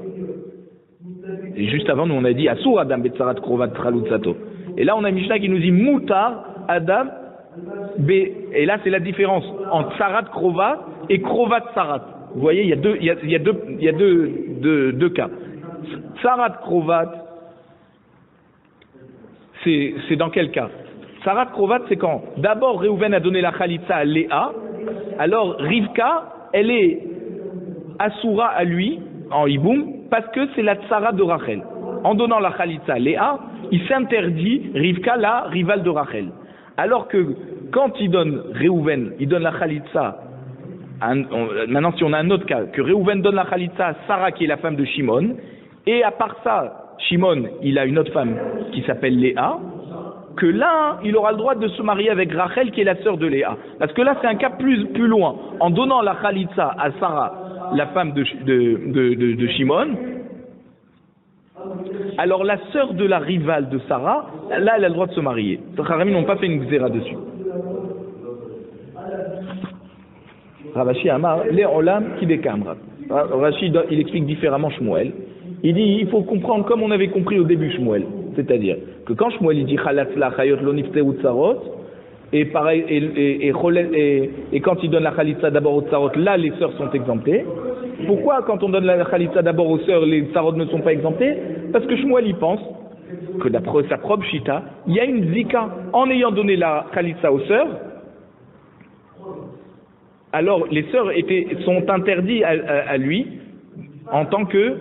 Et juste avant, nous on a dit Asur Adam Betsarat Krovat Chalutzato. Et là on a une Mishnah qui nous dit Mutar Adam B. Et là c'est la différence entre Tsarat Krova et Krovat Tsarat. Vous voyez, il y a deux cas. Tsarat Krovat, c'est dans quel cas? Tsarat Krovat, c'est quand d'abord Réhouven a donné la Khalitsa à Léa, alors Rivka, elle est Asura à lui, en Hiboum, parce que c'est la Tsara de Rachel. En donnant la Khalitsa à Léa, il s'interdit Rivka, la rivale de Rachel. Alors que quand il donne Réhouven, il donne la Khalitsa, maintenant si on a un autre cas, que Réhouven donne la Khalitsa à Sarah qui est la femme de Shimon, et à part ça, Shimon, il a une autre femme qui s'appelle Léa, que là, il aura le droit de se marier avec Rachel qui est la sœur de Léa. Parce que là, c'est un cas plus loin. En donnant la Khalitsa à Sarah, la femme de Shimon, alors la sœur de la rivale de Sarah, là, elle a le droit de se marier. Les Chachamim n'ont pas fait une xéra dessus. Ravashi Amar, les olam qui décamera. Rashi, il explique différemment Shmuel. Il dit, il faut comprendre comme on avait compris au début Shmuel. C'est-à-dire que quand Shmuel il dit Khalatzla Chayot lo nifteru tsarot, et pareil, et quand il donne la Khalitsa d'abord aux tsarot, là les sœurs sont exemptées. Pourquoi quand on donne la Khalitsa d'abord aux sœurs, les tsarot ne sont pas exemptées? Parce que Shmuel il pense que d'après sa propre Shita, il y a une zika. En ayant donné la Khalitsa aux sœurs, alors les sœurs sont interdites à lui en tant que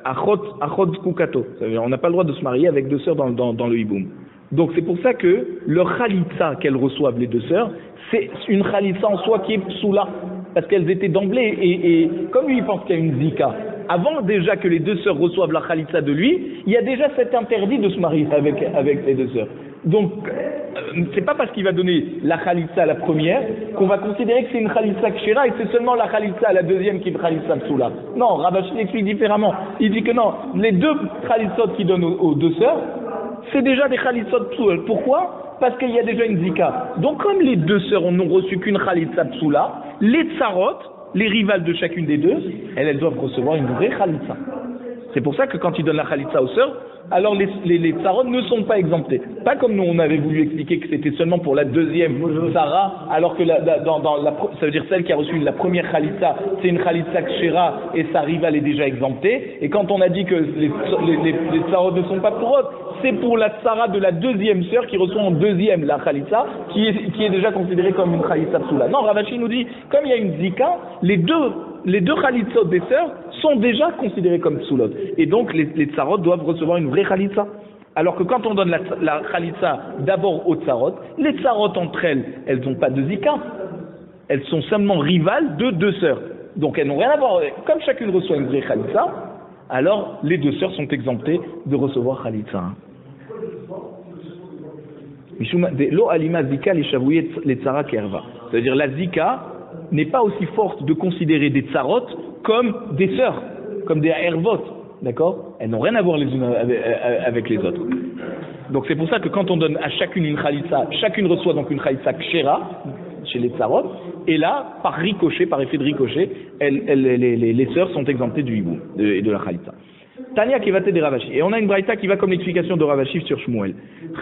Achot Kukato. On n'a pas le droit de se marier avec deux sœurs dans le Hiboum. Donc c'est pour ça que leur Khalitsa qu'elles reçoivent, les deux sœurs, c'est une Khalitsa en soi qui est Psoula. Parce qu'elles étaient d'emblée, et comme lui il pense qu'il y a une zika, avant déjà que les deux sœurs reçoivent la Khalitsa de lui, il y a déjà cet interdit de se marier avec les deux sœurs. Donc, c'est pas parce qu'il va donner la Khalitsa à la première qu'on va considérer que c'est une Khalitsa Kshera et c'est seulement la Khalitsa à la deuxième qui est une Khalitsa Psoula. Non, Ravashi explique différemment. Il dit que non, les deux Khalitsot qu'il donne aux deux sœurs, c'est déjà des Khalitsot Psoula. Pourquoi? Parce qu'il y a déjà une zika. Donc, comme les deux sœurs n'ont reçu qu'une Khalitsa Psoula, les tsarot, les rivales de chacune des deux, elles doivent recevoir une vraie Khalitsa. C'est pour ça que quand ils donnent la Khalitsa aux sœurs, alors les tsarot ne sont pas exemptés. Pas comme nous on avait voulu expliquer que c'était seulement pour la deuxième tsara, alors que ça veut dire celle qui a reçu la première Khalitsa, c'est une Khalitsa Kshera et sa rivale est déjà exemptée. Et quand on a dit que les tsarot ne sont pas tsarot, c'est pour la tsara de la deuxième sœur qui reçoit en deuxième la Khalitsa, qui est déjà considérée comme une Khalitsa Psoula. Non, Ravashi nous dit, comme il y a une zika, les deux Khalitsot des sœurs sont déjà considérés comme Psoulot. Et donc les tsarot doivent recevoir une vraie Khalitsa. Alors que quand on donne la Khalitsa d'abord aux tsarot, les tsarot entre elles n'ont pas de zika. Elles sont seulement rivales de deux sœurs. Donc elles n'ont rien à voir. Comme chacune reçoit une vraie Khalitsa, alors les deux sœurs sont exemptées de recevoir Khalitsa. Lo alima zika les chavouillés les tsara kerva. C'est-à-dire la zika n'est pas aussi forte de considérer des tsarot comme des sœurs, comme des hervot, d'accord? Elles n'ont rien à voir les unes avec les autres. Donc c'est pour ça que quand on donne à chacune une khalitsa, chacune reçoit donc une khalitsa kshera chez les tsarot, et là, par ricochet, par effet de ricochet, les sœurs sont exemptées du hibou et de la khalitsa. Tania Kevate de Ravashi. Et on a une braïta qui va comme l'explication de Ravashi sur Shmuel.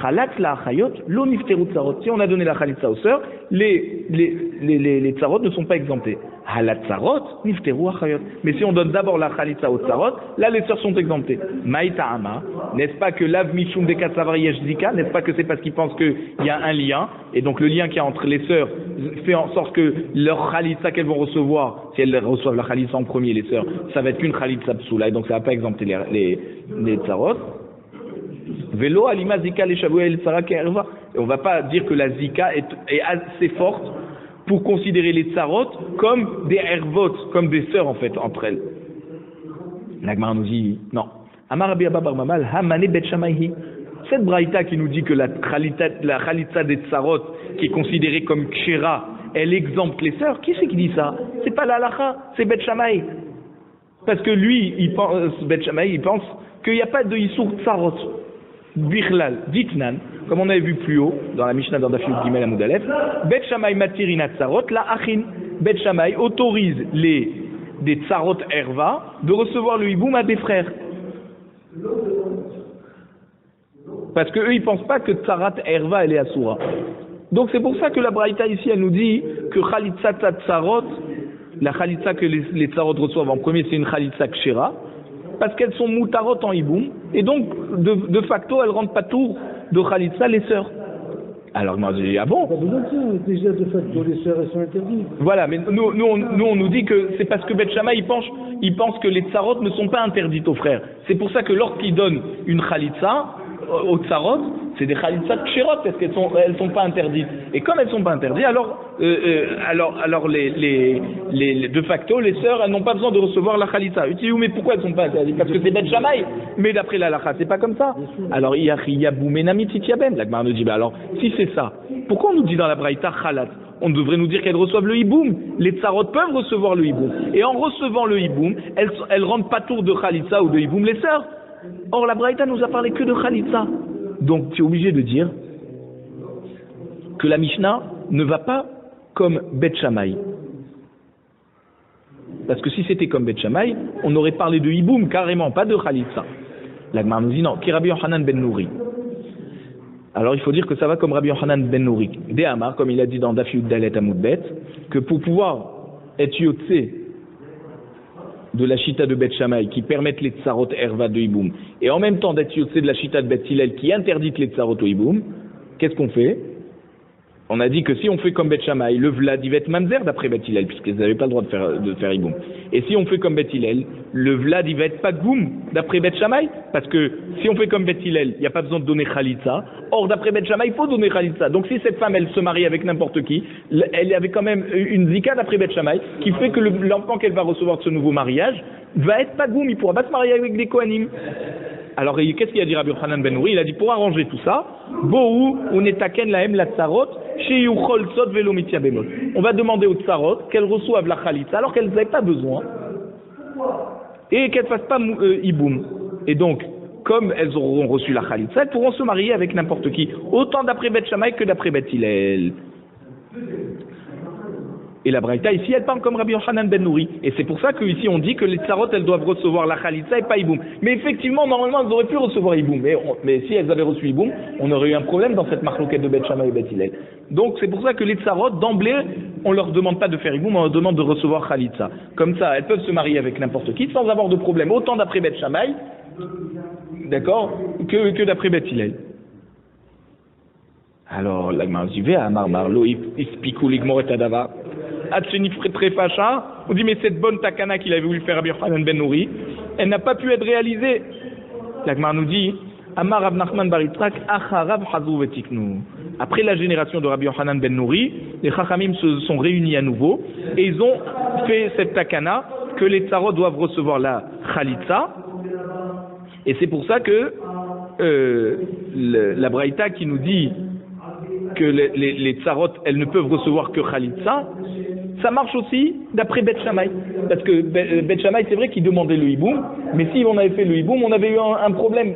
Chalat la achayot lo nifteru tsarot. Si on a donné la chalitza aux sœurs, les tsarot ne sont pas exemptés. Halat tsarot nifteru achayot. Mais si on donne d'abord la chalitza aux tsarot, là les sœurs sont exemptées. Maïta ama, n'est-ce pas que lav mishum de katsavari yeshzika, n'est-ce pas que c'est parce qu'ils pensent qu'il y a un lien, et donc le lien qu'il y a entre les sœurs fait en sorte que leur chalitza qu'elles vont recevoir, si elles reçoivent la chalitza en premier, les sœurs, ça va être qu'une chalitza psoula, et donc ça va pas exempter les tsarot. Velo alima zika les shavua el tsara kerva. On va pas dire que la zika est assez forte pour considérer les tsarot comme des ervot, comme des sœurs en fait entre elles. L'Agmara nous dit non. Amar Rabbi Abba bar Mamal hamane bet shamayhi. Cette braïta qui nous dit que la chalitza des tsarot qui est considérée comme kshera, elle exempte les sœurs. Qui c'est qui dit ça? C'est pas la halacha, c'est Bet Shammai. Parce que lui, Bet Shammai, il pense qu'il n'y a pas de Yisur Tsarot. Bichlal, Ditnan, comme on avait vu plus haut, dans la Mishnah dans Daf Yud Gimel Amud Aleph, Bet Shammai matirina Tsarot, la Achin. Bet Shammai autorise des Tsarot Erva de recevoir le hiboum à des frères. Parce qu'eux, ils ne pensent pas que Tsarat Erva, elle est Asura. Donc c'est pour ça que la Braïta ici, elle nous dit que Khalitsa Tsarot, la Khalitsa que les Tsarot reçoivent en premier, c'est une Khalitsa Kshera, parce qu'elles sont Moutarot en Hiboum, et donc de facto, elles rendent pas tour de Khalitsa les sœurs. Alors moi je dis, ah bon? Déjà de facto, les sœurs, elles sont interdites. Voilà, mais nous on nous dit que c'est parce que Bet Shammai, il pense que les Tsarot ne sont pas interdites aux frères. C'est pour ça que lorsqu'ils donnent une Khalitsa aux tsarot, c'est des khalitza kshirot parce qu'elles sont pas interdites. Et comme elles sont pas interdites, alors de facto les sœurs elles n'ont pas besoin de recevoir la khalitza. Mais pourquoi elles sont pas interdites? Parce que c'est Bet Shammai. Mais d'après la halakha, c'est pas comme ça. Alors yabou menami titiaben. La Gemara nous dit alors si c'est ça, pourquoi on nous dit dans la braïta khalat? On devrait nous dire qu'elles reçoivent le hiboum. Les tsarot peuvent recevoir le hiboum. Et en recevant le hiboum, elles rendent pas tour de khalitza ou de hiboum les sœurs. Or, la Braïta nous a parlé que de Khalitza. Donc, tu es obligé de dire que la Mishnah ne va pas comme Bet Shammai. Parce que si c'était comme Bet Shammai, on aurait parlé de Hiboum carrément, pas de Khalitza. La Gemara nous dit non, qui Rabbi Yochanan ben Nouri. Alors, il faut dire que ça va comme Rabbi Yochanan ben Nouri. Des Amar, comme il a dit dans Daf Yud Dalet Amud Bet, que pour pouvoir être yotzé de la chita de Bet Shammai qui permettent les tsarot erva de hiboum et en même temps d'être yotzé de la chita de Bet Hillel qui interdit les tsarot au hiboum, qu'est-ce qu'on fait? On a dit que si on fait comme Bet Shammai, le vlad il va être mamzer d'après Bet Hillel puisqu'ils n'avaient pas le droit de faire hiboum. Et si on fait comme Bet Hillel, le vlad il va être pas goum d'après Bet Shammai parce que si on fait comme Bet Hillel, il n'y a pas besoin de donner khalitza. Or d'après Bet Shammai, il faut donner khalitza. Donc si cette femme elle se marie avec n'importe qui, elle avait quand même une zika d'après Bet Shammai qui fait que l'enfant qu'elle va recevoir de ce nouveau mariage va être pas goum, il pourra pas se marier avec des kohanim. Alors, qu'est-ce qu'il a dit Rabbi Yochanan ben Nouri? Il a dit, pour arranger tout ça, Bohu, unetaken lahem la tsarot, sheyu chol sot velo mitia bemol. On va demander aux tsarot qu'elles reçoivent la khalitza alors qu'elles n'avaient pas besoin et qu'elles ne fassent pas hiboum. Et donc, comme elles auront reçu la khalitza, elles pourront se marier avec n'importe qui, autant d'après Bet Shammai que d'après Bet Hillel. Et la Braïta ici, elle parle comme Rabbi Yochanan ben Nouri. Et c'est pour ça qu'ici on dit que les tsarot, elles doivent recevoir la khalitza et pas hiboum. Mais effectivement, normalement, elles auraient pu recevoir hiboum. Mais si elles avaient reçu hiboum, on aurait eu un problème dans cette marloquette de Bet Shammai et Bet Hillel. Donc c'est pour ça que les tsarot, d'emblée, on leur demande pas de faire hiboum, on leur demande de recevoir khalitza. Comme ça, elles peuvent se marier avec n'importe qui sans avoir de problème, autant d'après Bet Shammai, d'accord, que d'après Bet Hillel. Alors, la Gemara dit, à Marlo, ispikou ligmor et adava. On dit mais cette bonne takana qu'il avait voulu faire Rabbi Yochanan ben Nouri, elle n'a pas pu être réalisée. La Gemara nous dit Amar Rav Nachman bar Yitzhak acharav hazru vetiknu. Après la génération de Rabbi Yochanan ben Nouri, les Chachamim se sont réunis à nouveau et ils ont fait cette takana que les tsarot doivent recevoir la khalitza. Et c'est pour ça que la Braïta qui nous dit que les tsarot elles ne peuvent recevoir que khalitza, ça marche aussi d'après Bet Shammai. Parce que Bet Shammai, c'est vrai qu'il demandait le hiboum, mais si on avait fait le hiboum, on avait eu un problème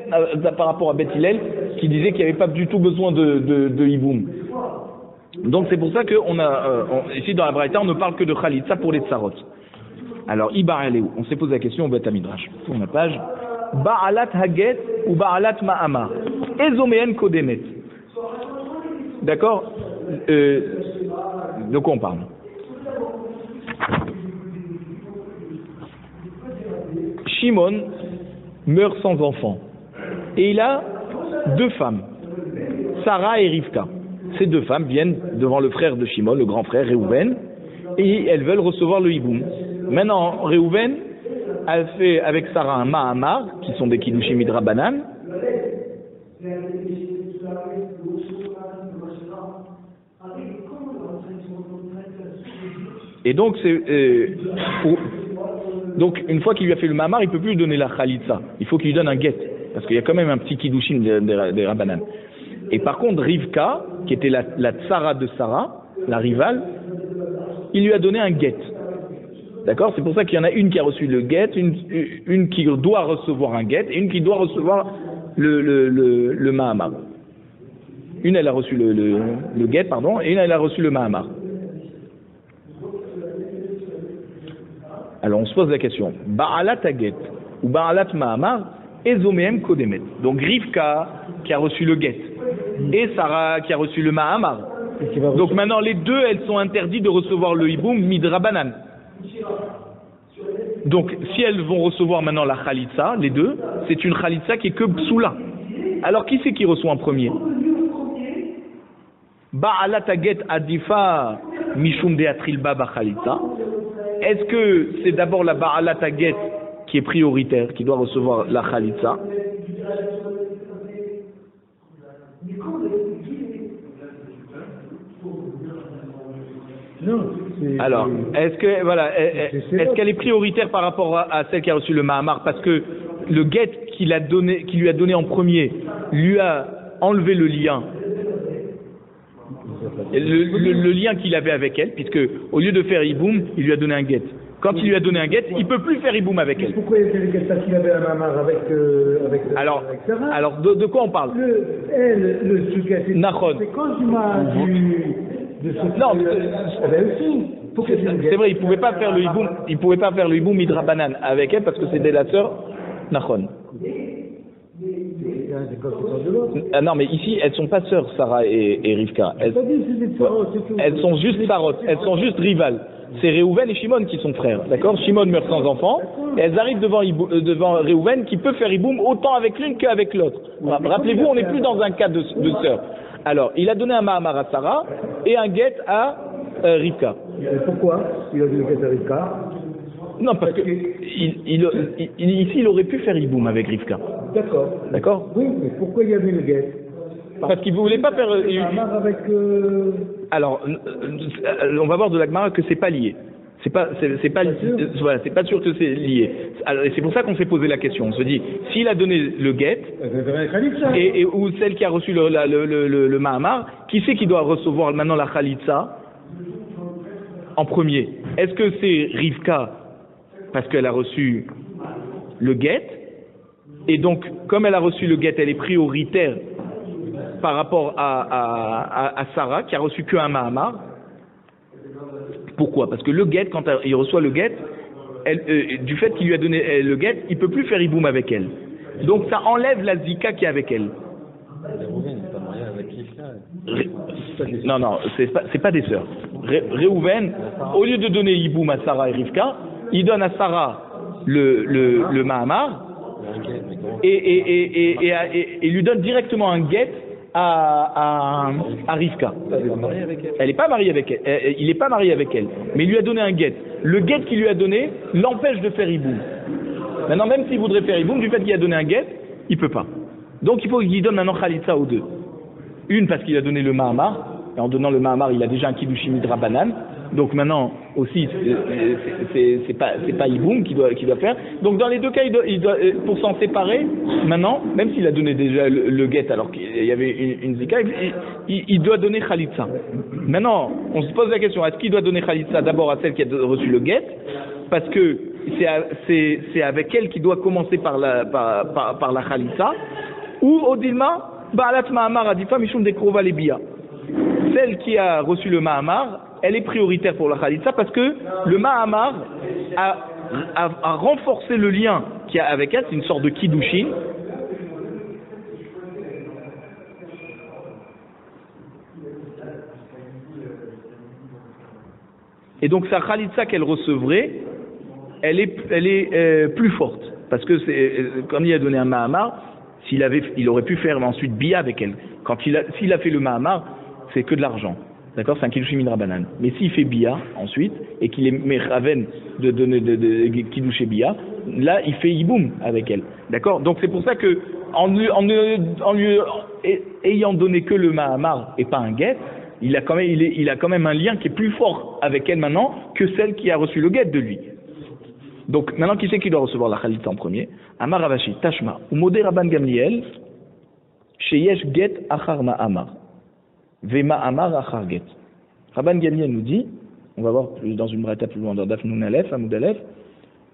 par rapport à Bet Hillel, qui disait qu'il n'y avait pas du tout besoin de hiboum. Donc c'est pour ça que ici dans la Braïta, on ne parle que de khalitza pour les tsarot. Alors, Ibar Aléou, on s'est posé la question au Bet Midrash. Sur la page Ba'alat Haget ou Ba'alat Ma'amar. Ezoméen Kodemet. D'accord? De quoi on parle? Shimon meurt sans enfant. Et il a deux femmes, Sarah et Rivka. Ces deux femmes viennent devant le frère de Shimon, le grand frère, Réhouven, et elles veulent recevoir le hiboum. Maintenant, Réhouven a fait avec Sarah un Mahamar, qui sont des Kiddushim Midrabanan. Et donc, donc, une fois qu'il lui a fait le Mahamar, il ne peut plus lui donner la Khalitsa. Il faut qu'il lui donne un guet. Parce qu'il y a quand même un petit Kiddushim des Rabbanan. Et par contre, Rivka, qui était la tsara de Sarah, la rivale, il lui a donné un guet. D'accord? C'est pour ça qu'il y en a une qui a reçu le guet, une qui doit recevoir un guet, et une qui doit recevoir le Mahamar. Une, elle a reçu le guet, pardon, et une, elle a reçu le Mahamar. Alors, on se pose la question. Ba'alat Haget ou Ba'alat Mahamar, Ezoméem Kodemet. Donc, Rivka, qui a reçu le guet, et Sarah, qui a reçu le Mahamar. Donc, maintenant, les deux, elles sont interdites de recevoir le hiboum midrabanan. Donc, si elles vont recevoir maintenant la Khalitsa, les deux, c'est une Khalitsa qui est que Psoula. Alors, qui c'est qui reçoit en premier? Ba'alat Haget Adifa Mishum Deatril Baba Khalitsa. Est-ce que c'est d'abord la Ba'alat Haget qui est prioritaire, qui doit recevoir la Khalitsa? Non. Alors, est-ce qu'elle est prioritaire par rapport à celle qui a reçu le Mahamar, parce que le guet qu'il lui a donné en premier lui a enlevé le lien, le lien qu'il avait avec elle, puisque au lieu de faire hiboum, il lui a donné un guet. Quand il lui a donné un guet, il ne peut plus faire hiboum avec elle. Pourquoi il a fait le guet? Parce qu'il avait un Mahamar avec Sarah. Alors, de quoi on parle? Le guet, c'est Nachon. Non, c'est vrai, il pouvait pas faire le hiboum midrabanan avec elle parce que c'était la sœur Nachon. Ah non, mais ici elles sont pas sœurs, Sarah et Rivka. Elles sont juste sarot, elles sont juste rivales. C'est Réhouven et Shimon qui sont frères, d'accord? Shimon meurt sans enfant, et elles arrivent devant Réhouven qui peut faire hiboum autant avec l'une qu'avec l'autre. Rappelez-vous, on n'est plus dans un cas de sœurs. Alors, il a donné un Mahamar à Sarah et un guet à Rivka. Et pourquoi il a donné le guet à Rivka? Non, parce que ici, il aurait pu faire hiboum avec Rivka. D'accord. D'accord? Oui, mais pourquoi il a donné le guet? Parce qu'il ne voulait pas faire... avec... Alors, on va voir de la Gemara que c'est pas lié. C'est pas sûr que c'est lié. Alors, et c'est pour ça qu'on s'est posé la question. On se dit, s'il a donné le guet, ou celle qui a reçu le Mahamar, qui c'est qui doit recevoir maintenant la Khalitsa en premier? Est-ce que c'est Rivka parce qu'elle a reçu le guet, et donc comme elle a reçu le guet, elle est prioritaire par rapport à Sarah qui a reçu qu'un Mahamar? Pourquoi? Parce que le guet, quand il reçoit le guet, du fait qu'il lui a donné le guet, il ne peut plus faire hiboum avec elle. Donc ça enlève la zika qui est avec elle. Non, c'est pas des sœurs. Réhouven, au lieu de donner hiboum à Sarah et Rivka, il donne à Sarah le Mahamar et lui donne directement un guet à Rivka. Elle n'est pas mariée avec elle. Il n'est pas marié avec elle. Mais il lui a donné un guet. Le guet qu'il lui a donné l'empêche de faire hiboum. Maintenant, même s'il voudrait faire hiboum, du fait qu'il a donné un guet, il ne peut pas. Donc il faut qu'il donne maintenant Khalitsa aux deux. Une parce qu'il a donné le Mahamar. Et en donnant le Mahamar, il a déjà un Kiddushim Midrabanan. Donc maintenant aussi, c'est pas hiboum qu'il doit faire. Donc dans les deux cas, il doit pour s'en séparer, maintenant, même s'il a donné déjà le guet alors qu'il y avait une zika, il doit donner Khalitsa. Maintenant, on se pose la question, est-ce qu'il doit donner Khalitsa d'abord à celle qui a reçu le guet, parce que c'est avec elle qu'il doit commencer par la Khalitsa, ou au Dilma, Ba'alat Mahamar Adifa Mishum Dekrova Lebia. Celle qui a reçu le Mahamar, elle est prioritaire pour la Khalitsa parce que le Mahamar a renforcé le lien qu'il y a avec elle, c'est une sorte de kiddushin. Et donc sa khalitsa qu'elle recevrait, elle est plus forte. Parce que comme il a donné un mahamar, il aurait pu faire ensuite bia avec elle. S'il a fait le mahamar, c'est que de l'argent. D'accord, c'est un kiddushin min rabanan. Mais s'il fait bia ensuite, et qu'il est mechaven de donner de kiddushin bia, là il fait yiboum avec elle. D'accord, donc c'est pour ça que en lui ayant donné que le mahamar et pas un guet, il a quand même un lien qui est plus fort avec elle maintenant que celle qui a reçu le guet de lui. Donc maintenant, qui c'est qui doit recevoir la khalitza en premier? Amar Ravashi, Tashma, ou Modé Rabban Gamliel, Sheyesh Get Achar Ma'amar, Vema Amar Achar Get. Rabban Gamliel nous dit, on va voir dans une braïta plus loin dans Daf Nun Aleph, Amoud Aleph,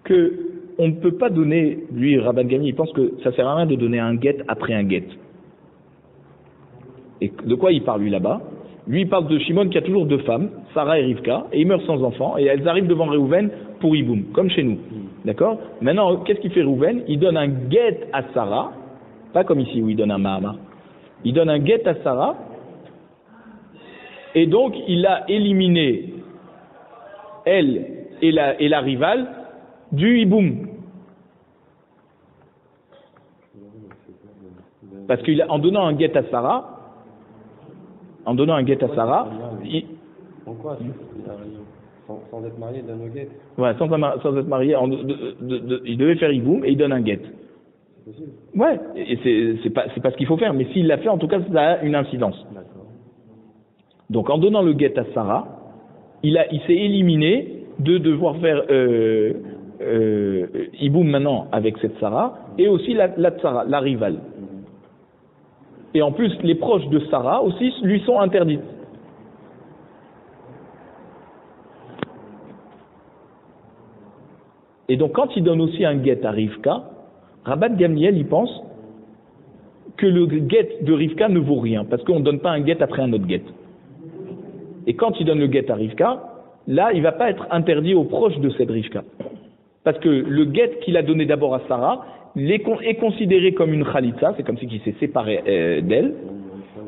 que on ne peut pas donner, lui Rabban Gamliel, il pense que ça sert à rien de donner un get après un get. Et de quoi il parle lui là-bas? Lui, il parle de Shimon qui a toujours deux femmes, Sarah et Rivka, et il meurt sans enfant, et elles arrivent devant Réhouven pour Iboum, comme chez nous. D'accord? Maintenant, qu'est-ce qu'il fait Réhouven? Il donne un guet à Sarah, pas comme ici où il donne un Mahamar. Il donne un guet à Sarah, et donc il a éliminé elle et la rivale du Iboum. Parce qu'en donnant un guet à Sarah, Pourquoi sans être marié, il donne le guet. Ouais, sans être marié, il devait faire Iboum et il donne un guet. C'est possible. Ouais, et c'est pas ce qu'il faut faire, mais s'il l'a fait, en tout cas, ça a une incidence. D'accord. Donc, en donnant le guet à Sarah, il s'est éliminé de devoir faire Iboum maintenant avec cette Sarah, et aussi la Tsara, la rivale. Et en plus, les proches de Sarah aussi lui sont interdites. Et donc, quand il donne aussi un guet à Rivka, Rabban Gamliel, il pense que le guet de Rivka ne vaut rien, parce qu'on ne donne pas un guet après un autre guet. Et quand il donne le guet à Rivka, là, il ne va pas être interdit aux proches de cette Rivka. Parce que le guet qu'il a donné d'abord à Sarah est considéré comme une khalitza, c'est comme si il s'est séparé d'elle.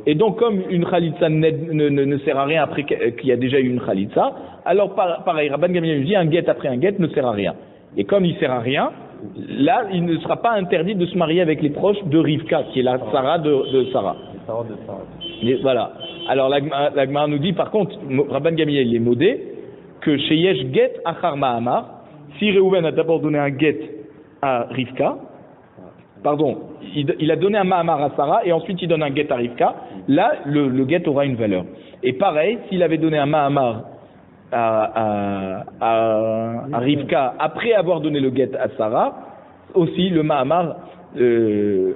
Et donc, comme une khalitza ne sert à rien après qu'il y a déjà eu une khalitza, alors pareil, Rabban Gamliel dit un guet après un guet ne sert à rien. Et comme il ne sert à rien, là, il ne sera pas interdit de se marier avec les proches de Rivka, qui est la Sarah de Sarah. Mais voilà. Alors, la Gemara nous dit, par contre, Rabban Gamliel, il est modé, que chez Yesh Get Achar Ma'amar, si Réhouven a d'abord donné un guet à Rivka, pardon, il a donné un Mahamar à Sarah et ensuite il donne un guet à Rivka, là, le guet aura une valeur. Et pareil, s'il avait donné un Mahamar à Rivka après avoir donné le guet à Sarah, aussi le Mahamar, ça veut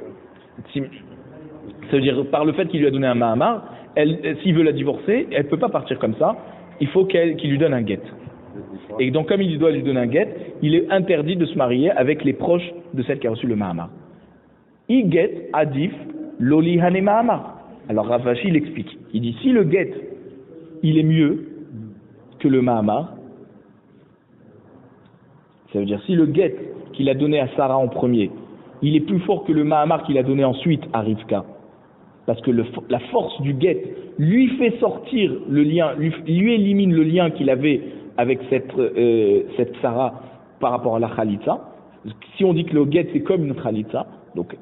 dire par le fait qu'il lui a donné un Mahamar, s'il veut la divorcer, elle ne peut pas partir comme ça, il faut qu'il lui donne un guet. Et donc comme il doit lui donner un guet, il est interdit de se marier avec les proches de celle qui a reçu le Mahamar. I guet adif loli hane Mahamar. Alors Ravashi l'explique. Il dit si le guet il est mieux que le Mahamar, ça veut dire si le guet qu'il a donné à Sarah en premier, il est plus fort que le Mahamar qu'il a donné ensuite à Rivka, parce que la force du guet lui fait sortir le lien, lui élimine le lien qu'il avait avec cette Sarah par rapport à la Khalitza. Si on dit que le guet c'est comme une Khalitza, donc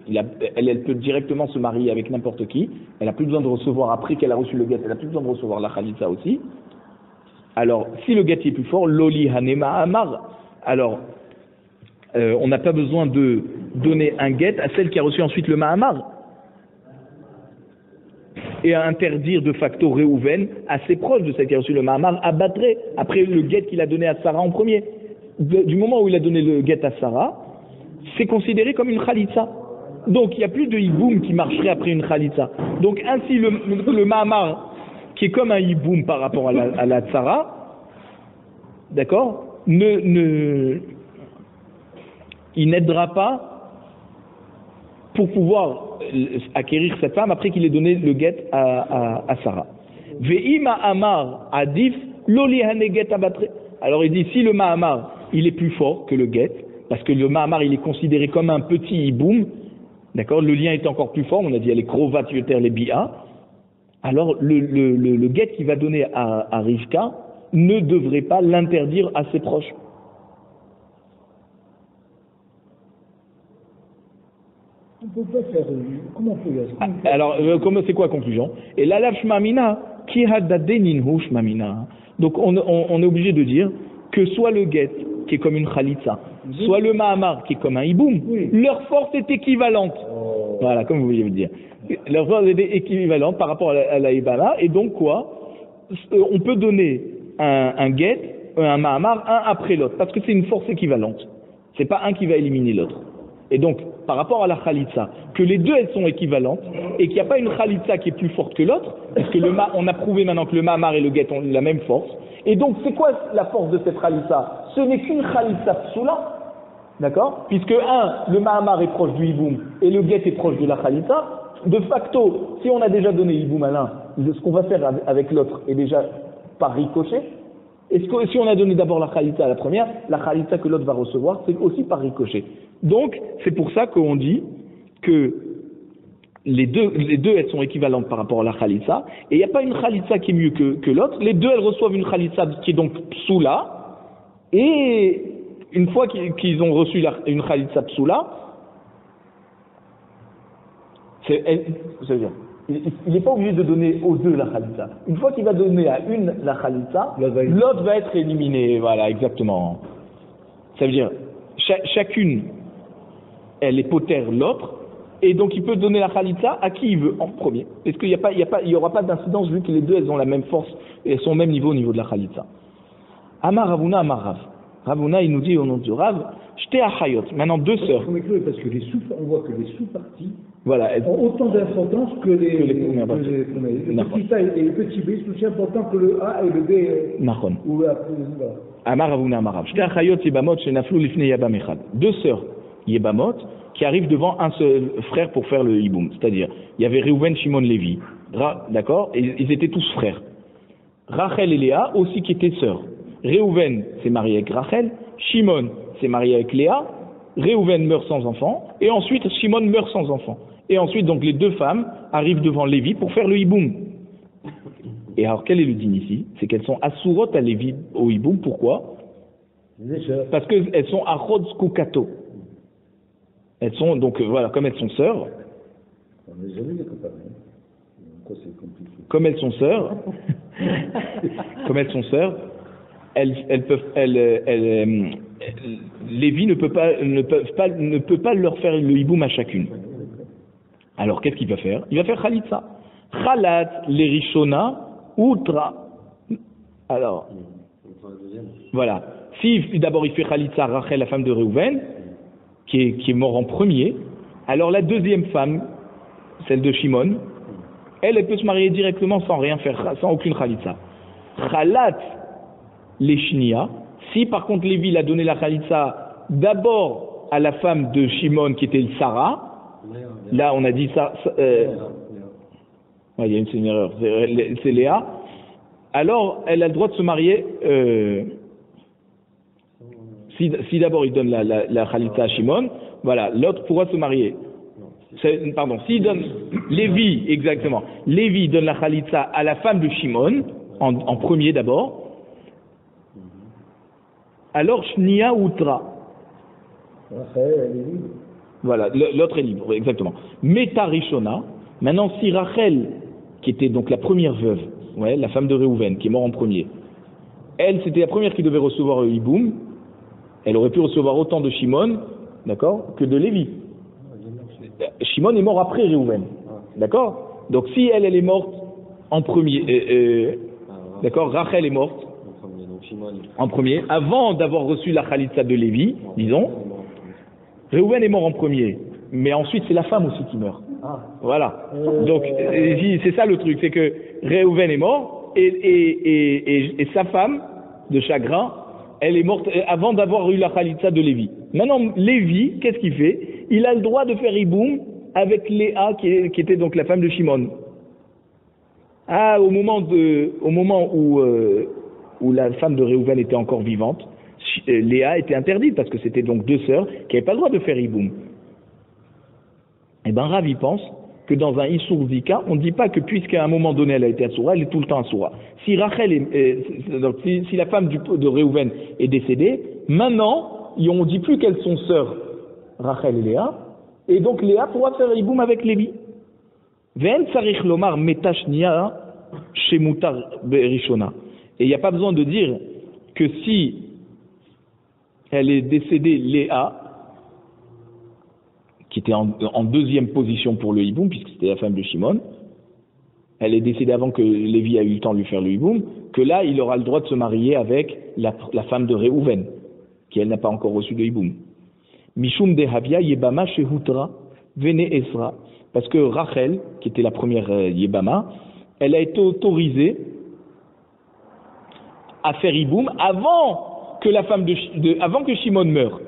elle peut directement se marier avec n'importe qui, elle n'a plus besoin de recevoir, après qu'elle a reçu le guet, elle n'a plus besoin de recevoir la Khalitza aussi. Alors, si le guet est plus fort, Loli Hanema Amar, alors on n'a pas besoin de donner un guet à celle qui a reçu ensuite le Mahamar, et à interdire de facto Réhouven à ses proches de celle qui a reçu le Mahamar à battre après le guet qu'il a donné à Sarah en premier. Du moment où il a donné le guet à Sarah, c'est considéré comme une Khalitza. Donc il n'y a plus de hiboum qui marcherait après une Khalitza. Donc ainsi le Mahamar, qui est comme un hiboum par rapport à la Tsara, d'accord, il n'aidera pas pour pouvoir acquérir cette femme après qu'il ait donné le guet à Sarah. Ve'ima amar adif loli haneget abatre. Alors il dit si le Mahamar il est plus fort que le guet, parce que le Mahamar il est considéré comme un petit hiboum, d'accord, le lien est encore plus fort, on a dit elle est krovat yoter les bi'a, alors le guet qui va donner à Rivka ne devrait pas l'interdire à ses proches. On peut pas faire. Comment on peut alors, c'est quoi la conclusion? Et là, la shmamina, ki hadadeninhu shmamina. Donc, on est obligé de dire que soit le guet, qui est comme une khalitsa, soit le mahamar, qui est comme un hiboum, leur force est équivalente. Voilà, comme vous vouliez me dire. Leur force est équivalente par rapport à la ibala, et donc quoi? On peut donner un guet, un mahamar, un après l'autre, parce que c'est une force équivalente. C'est pas un qui va éliminer l'autre. Et donc, par rapport à la khalitsa, que les deux elles sont équivalentes, et qu'il n'y a pas une khalitsa qui est plus forte que l'autre, parce que on a prouvé maintenant que le mahamar et le guet ont la même force, et donc c'est quoi la force de cette khalitsa? Ce n'est qu'une khalitsa psoula, d'accord? Puisque le mahamar est proche du hiboum, et le guet est proche de la khalitsa, de facto, si on a déjà donné hiboum à l'un, ce qu'on va faire avec l'autre est déjà par ricochet. Est-ce que si on a donné d'abord la khalitsa à la première, la khalitsa que l'autre va recevoir, c'est aussi par ricochet. Donc, c'est pour ça qu'on dit que les deux elles sont équivalentes par rapport à la khalitsa, et il n'y a pas une khalitsa qui est mieux que l'autre, les deux elles reçoivent une khalitsa qui est donc psoula, et une fois qu'ils ont reçu une khalitsa psoula, c'est-à-dire, il n'est pas obligé de donner aux deux la khalitsa. Une fois qu'il va donner à une la khalitsa, l'autre va être éliminé. Voilà, exactement. Ça veut dire, chacune, elle est potère l'autre, et donc il peut donner la khalitsa à qui il veut en premier. Parce qu'il n'y aura pas d'incidence vu que les deux elles ont la même force et elles sont au même niveau de la khalitsa. Amar Ravuna, Amar Rav. Ravuna, il nous dit au nom de Rav, j'étais à Chayot. Maintenant deux sœurs. Parce que on voit que les sous-parties voilà, ont autant d'importance que les premières parties. Le petit A et le petit B sont aussi importants que le A et le B. Nachon. Amar Ravuna, Amar Rav. J'étais à Chayot, Yebamot, Shenaflou, Lifnei Yabam Echad. Deux sœurs, Yebamot, qui arrivent devant un seul frère pour faire le hiboum. C'est-à-dire, il y avait Reuven, Shimon, Lévi. D'accord? Et ils étaient tous frères. Rachel et Léa aussi qui étaient sœurs. Reuven s'est marié avec Rachel, Shimon s'est marié avec Léa, Reuven meurt sans enfant, et ensuite Shimon meurt sans enfant. Et ensuite, donc, les deux femmes arrivent devant Lévi pour faire le hiboum. Et alors, quel est le dîme ici? C'est qu'elles sont assurotes à Lévi au hiboum. Pourquoi? Parce qu'elles sont achod kukato. Elles sont, donc, voilà, comme elles sont sœurs. Comme elles sont sœurs, Lévi ne peut pas leur faire le hiboum à chacune. Alors qu'est-ce qu'il va faire? Il va faire khalitsa. Khalat, l'erishona, outra. Alors, voilà. Si d'abord il fait khalitsa Rachel, la femme de Reuven, qui est mort en premier, alors la deuxième femme, celle de Shimon, elle peut se marier directement sans rien faire, sans aucune khalitsa. Khalat, les shnia. Si par contre Lévi a donné la khalitsa d'abord à la femme de Shimon qui était le Sarah, là on a dit ça, il y a une erreur, c'est Léa, alors elle a le droit de se marier, si d'abord il donne la khalitsa à Shimon, voilà, l'autre pourra se marier. Pardon, s'il donne, Lévi, exactement, Lévi donne la khalitsa à la femme de Shimon, en premier d'abord, alors Shnia Outra. Voilà, l'autre est libre, exactement. Meta Rishona, maintenant si Rachel, qui était donc la première veuve, ouais, la femme de Reuven, qui est morte en premier, elle c'était la première qui devait recevoir le hiboum, elle aurait pu recevoir autant de Shimon, d'accord, que de Lévi. Shimon est mort après Reuven, d'accord? Donc si elle est morte en premier, d'accord, Rachel est morte en premier, avant d'avoir reçu la khalitsa de Lévi, disons, Reuven est mort en premier, mais ensuite c'est la femme aussi qui meurt. Voilà. Donc c'est ça le truc, c'est que Reuven est mort et sa femme de chagrin, elle est morte avant d'avoir eu la khalitsa de Lévi. Maintenant Lévi, qu'est-ce qu'il fait? Il a le droit de faire hiboum avec Léa qui était donc la femme de Shimon. Au moment où la femme de Reuven était encore vivante, Léa était interdite parce que c'était donc deux sœurs qui n'avaient pas le droit de faire Iboum. Et bien Rav il pense que dans un Issour Zika, on ne dit pas que puisqu'à un moment donné elle a été Assoura, elle est tout le temps Assoura. Si Rachel donc si la femme de Réhouven est décédée, maintenant on ne dit plus qu'elles sont sœurs, Rachel et Léa, et donc Léa pourra faire Iboum avec Lévi. Ve'en tsarich lomar metashnia shemutar berishona. Et il n'y a pas besoin de dire que si elle est décédée Léa, qui était en deuxième position pour le hiboum, puisque c'était la femme de Shimon, elle est décédée avant que Lévi a eu le temps de lui faire le hiboum, que là, il aura le droit de se marier avec la femme de Réhouven, qui elle n'a pas encore reçu de hiboum. Mishum de Havia Yebama Shehutra Vene Esra, parce que Rachel, qui était la première Yebama, elle a été autorisée à faire hiboum avant que Shimon meure.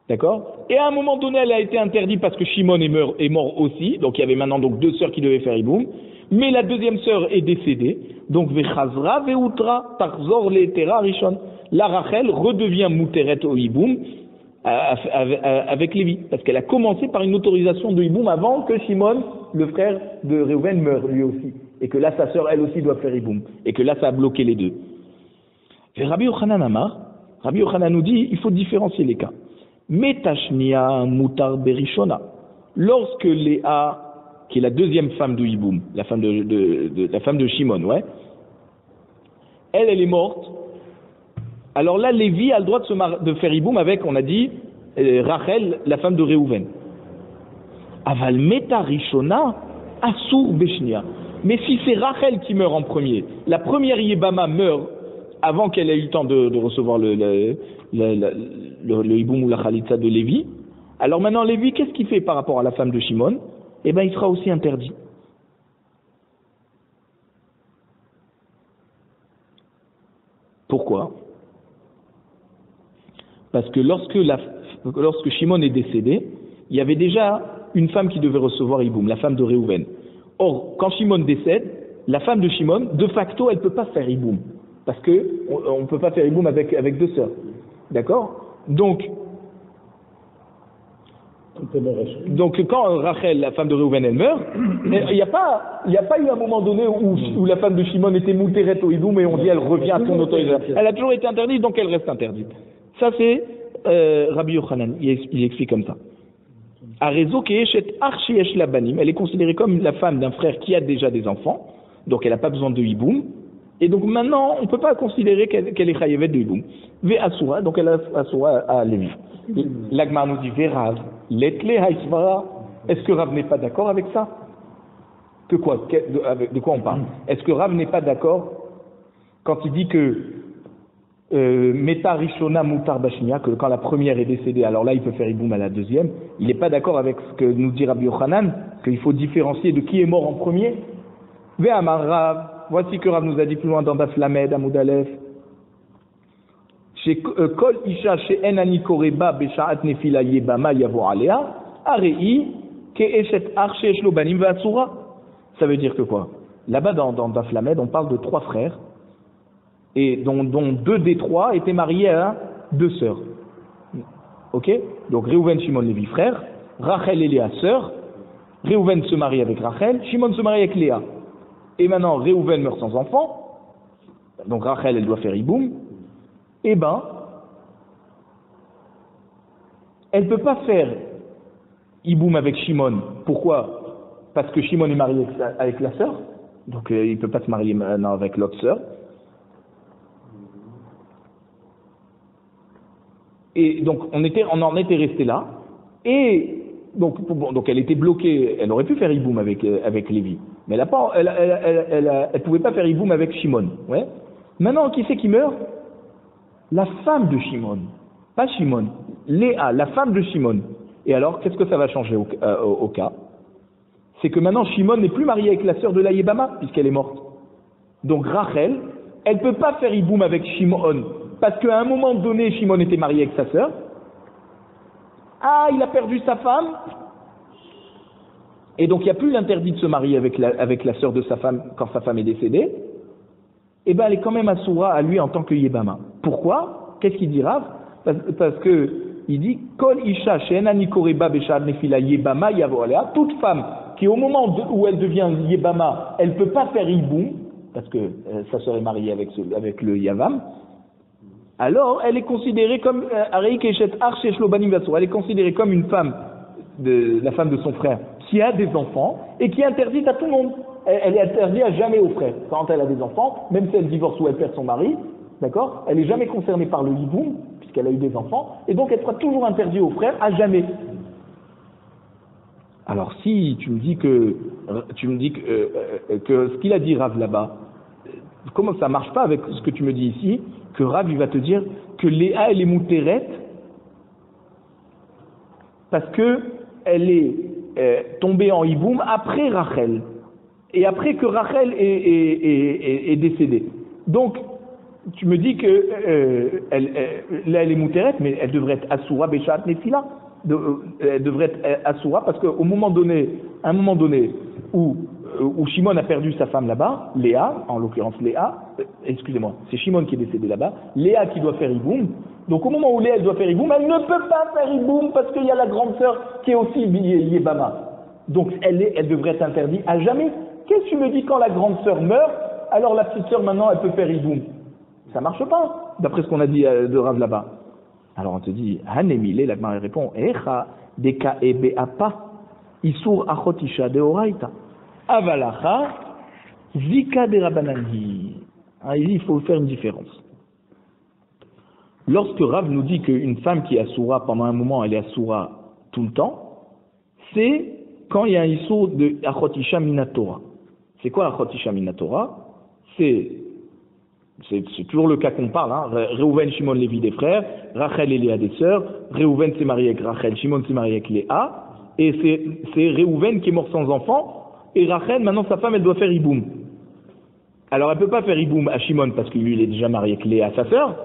D'accord? Et à un moment donné, elle a été interdite parce que Shimon est mort aussi, donc il y avait maintenant donc deux sœurs qui devaient faire Iboum, mais la deuxième sœur est décédée, donc Vechazra Veutra Tarzor Letera Rishon. La Rachel redevient Mouteret au Iboum avec Lévi, parce qu'elle a commencé par une autorisation de Iboum avant que Shimon, le frère de Réhouven, meure lui aussi, et que là sa sœur elle aussi doit faire Iboum, et que là ça a bloqué les deux. Et Rabbi Yochanan Amar, Rabbi Yochanan nous dit il faut différencier les cas. Metashnia mutar berishona. Lorsque Léa, qui est la deuxième femme de Iboum, la femme de Shimon, ouais, elle est morte. Alors là, Lévi a le droit de faire Iboum avec, on a dit, Rachel, la femme de Réhouven. Aval metarishona asur beshnia. Mais si c'est Rachel qui meurt en premier, la première Yébama meurt avant qu'elle ait eu le temps de recevoir le hiboum ou la khalitza de Lévi. Alors maintenant, Lévi, qu'est-ce qu'il fait par rapport à la femme de Shimon? Eh bien, il sera aussi interdit. Pourquoi? Parce que lorsque Shimon est décédé, il y avait déjà une femme qui devait recevoir hiboum, la femme de Réhouven. Or, quand Shimon décède, la femme de Shimon, de facto, elle ne peut pas faire hiboum. Parce qu'on ne peut pas faire hiboum avec deux sœurs. D'accord? Donc, quand Rachel, la femme de Réhouven, elle meurt, il n'y a pas eu un moment donné où la femme de Shimon était mouteret au hiboum et on dit elle revient à son autorisation. Elle a toujours été interdite, donc elle reste interdite. Ça, c'est Rabbi Yochanan. Il explique comme ça. Elle est considérée comme la femme d'un frère qui a déjà des enfants, donc elle n'a pas besoin de hiboum. Et donc maintenant, on ne peut pas considérer qu'elle est chayevet de hiboum. Ve asura, donc elle a asura à Lévi. L'Agmar nous dit, Rav, letle haïsvara. Est-ce que Rav n'est pas d'accord avec ça? De quoi on parle? Est-ce que Rav n'est pas d'accord quand il dit que Meta Rishona Mutar Bashnia, que quand la première est décédée, alors là il peut faire hiboum à la deuxième? Il n'est pas d'accord avec ce que nous dit Rabbi Yochanan, qu'il faut différencier de qui est mort en premier? Ve Amar Rav. Voici que Rav nous a dit plus loin dans Daf Lamed, Amoud Aleph. Chez Kol Isha, chez Enani Koreba, Beshaat Nefila Yebama Yavo Alea, Arei, Ke Eshet Arche Eshlo Banim Vatsura. Ça veut dire que quoi? Là-bas dans Daf Lamed, on parle de trois frères, et dont deux des trois étaient mariés à deux sœurs. Ok? Donc Réhouven, Shimon, Lévi, frère, Rachel et Léa, sœurs. Réhouven se marie avec Rachel, Shimon se marie avec Léa. Et maintenant, Réhouven meurt sans enfant, donc Rachel, elle doit faire hiboum. Eh ben, elle ne peut pas faire hiboum avec Shimon. Pourquoi? Parce que Shimon est marié avec la sœur, donc il ne peut pas se marier maintenant avec l'autre sœur. Et donc, on en était resté là, et donc elle était bloquée, elle aurait pu faire hiboum avec Lévi. Mais elle pouvait pas faire hiboum avec Shimon. Ouais. Maintenant, qui c'est qui meurt? La femme de Shimon. Pas Shimon. Léa, la femme de Shimon. Et alors, qu'est-ce que ça va changer au cas? C'est que maintenant, Shimon n'est plus marié avec la sœur de la Yébama, puisqu'elle est morte. Donc, Rachel, elle ne peut pas faire hiboum avec Shimon, parce qu'à un moment donné, Shimon était marié avec sa sœur. Ah, il a perdu sa femme. Et donc, il n'y a plus l'interdit de se marier avec la sœur de sa femme quand sa femme est décédée. Eh bien, elle est quand même assoura à lui en tant que Yébama. Pourquoi? Qu'est-ce qu'il dit Rav? Parce que il dit Kol isha she'enani koreba beshad nefila yebama yavo alea. Toute femme qui au moment où elle devient yebama, elle peut pas faire iboum parce que sa sœur est mariée avec le yavam. Alors elle est considérée comme Areik Eshet Arsh Shlobanim Vasour. Elle est considérée comme une femme la femme de son frère qui a des enfants et qui est interdite à tout le monde. Elle est interdite à jamais aux frères quand elle a des enfants, même si elle divorce ou elle perd son mari. D'accord? Elle n'est jamais concernée par le hiboum, puisqu'elle a eu des enfants, et donc elle sera toujours interdite aux frères à jamais. Alors si tu me dis que ce qu'il a dit Rav là-bas, comment ça marche pas avec ce que tu me dis ici, que Rav il va te dire que Léa elle est moutérette parce que elle est tombée en hiboum après Rachel, et après que Rachel est décédée. Donc tu me dis que là elle est moutérette, mais elle devrait être Assoura Béchat Nefila. Elle devrait être Assoura parce qu'au moment donné, à un moment donné où Shimon a perdu sa femme là-bas, Léa, en l'occurrence Léa, excusez-moi, c'est Shimon qui est décédé là-bas, Léa qui doit faire Iboum. Donc au moment où Léa elle doit faire Iboum, elle ne peut pas faire Iboum parce qu'il y a la grande sœur qui est aussi Yébama. Donc elle devrait être interdite à jamais. Qu'est-ce que tu me dis quand la grande sœur meurt, alors la petite sœur maintenant elle peut faire Iboum? Ça marche pas, d'après ce qu'on a dit de Rav là-bas. Alors on te dit, Hanemile, la Gemara répond, Echa deka ebeapa, isur achotisha de oraita, avalacha, zika de rabanani. Il faut faire une différence. Lorsque Rav nous dit qu'une femme qui est assoura pendant un moment, elle est assoura tout le temps, c'est quand il y a un isur de achotisha minatora. C'est quoi achotisha minatora? C'est toujours le cas qu'on parle, hein. Réhouven, Shimon, Lévi des frères, Rachel et Léa des sœurs, Réhouven s'est marié avec Rachel, Shimon s'est marié avec Léa, et c'est Réhouven qui est mort sans enfant, et Rachel, maintenant sa femme, elle doit faire Iboum. Alors elle peut pas faire Iboum à Shimon parce que lui il est déjà marié avec Léa, sa sœur,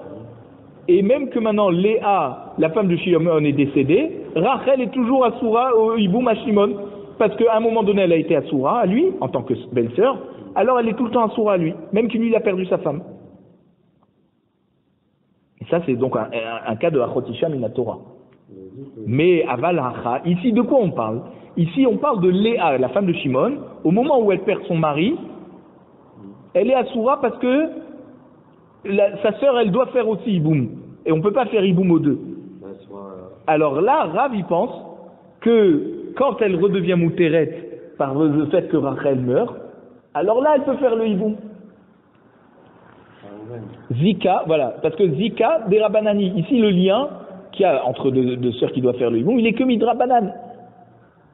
et même que maintenant Léa, la femme de Shimon est décédée, Rachel est toujours assoura au Iboum à Shimon, parce qu'à un moment donné elle a été assoura à lui, en tant que belle-sœur, alors elle est tout le temps assoura à lui, même que lui il a perdu sa femme. Et ça, c'est donc un cas de Achotisha Minatora. Mais Aval Hacha, ici, de quoi on parle? Ici, on parle de Léa, la femme de Shimon. Au moment où elle perd son mari, elle est assoura parce que sa sœur, elle doit faire aussi Iboum. Et on ne peut pas faire Iboum aux deux. Alors là, Rav, il pense que quand elle redevient Mouteret par le fait que Rachel meurt, alors là, elle peut faire le Iboum. Zika, voilà, parce que Zika, des Rabanani, ici le lien qu'il y a entre deux sœurs qui doivent faire le hiboum, il est que Midrabanan.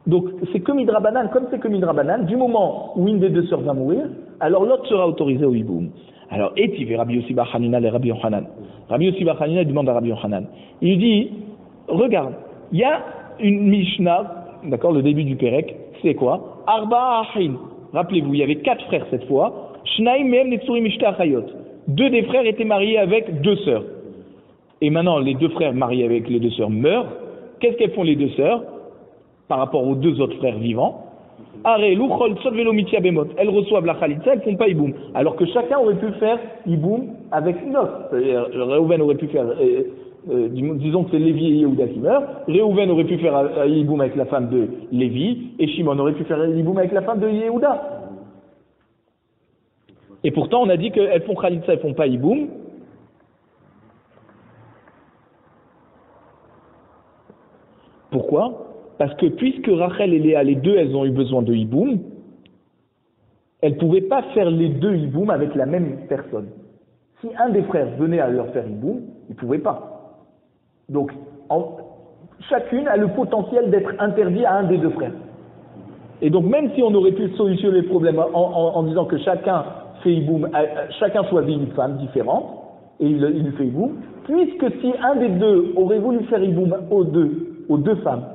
Donc c'est que Midrabanan, comme c'est que Midrabanan, du moment où une des deux sœurs va mourir, alors l'autre sera autorisée au hiboum. Alors, Etiv, Rabbi Yossi bar Hanina et Rabbi Yochanan. Rabbi Yossi bar Hanina demande à Rabbi Yochanan. Il dit, regarde, il y a une Mishnah, d'accord, le début du Pérek, c'est quoi? Arba Achin. Rappelez-vous, il y avait 4 frères cette fois. Shnaim Mehem Netsurim Ishta Achayot. 2 des frères étaient mariés avec 2 sœurs. Et maintenant, les 2 frères mariés avec les 2 sœurs meurent. Qu'est-ce qu'elles font les 2 sœurs par rapport aux 2 autres frères vivants? Elles reçoivent la khalitza, elles ne font pas Iboum. Alors que chacun aurait pu faire Iboum avec une autre. Réhouven aurait pu faire, disons que c'est Lévi et Yehuda qui meurent. Réhouven aurait pu faire Iboum avec la femme de Lévi. Et Shimon aurait pu faire Iboum avec la femme de Yehuda. Et pourtant, on a dit qu'elles font Khalitsa, elles font pas Iboum. Pourquoi? Parce que puisque Rachel et Léa, les 2, elles ont eu besoin de Iboum, elles ne pouvaient pas faire les 2 Iboum avec la même personne. Si un des frères venait à leur faire Iboum, ils ne pouvaient pas. Donc, chacune a le potentiel d'être interdit à un des 2 frères. Et donc, même si on aurait pu solutionner le problème en disant que chacun fait Iboum, chacun choisit une femme différente, et il lui fait Iboum, puisque si un des 2 aurait voulu faire Iboum aux deux femmes,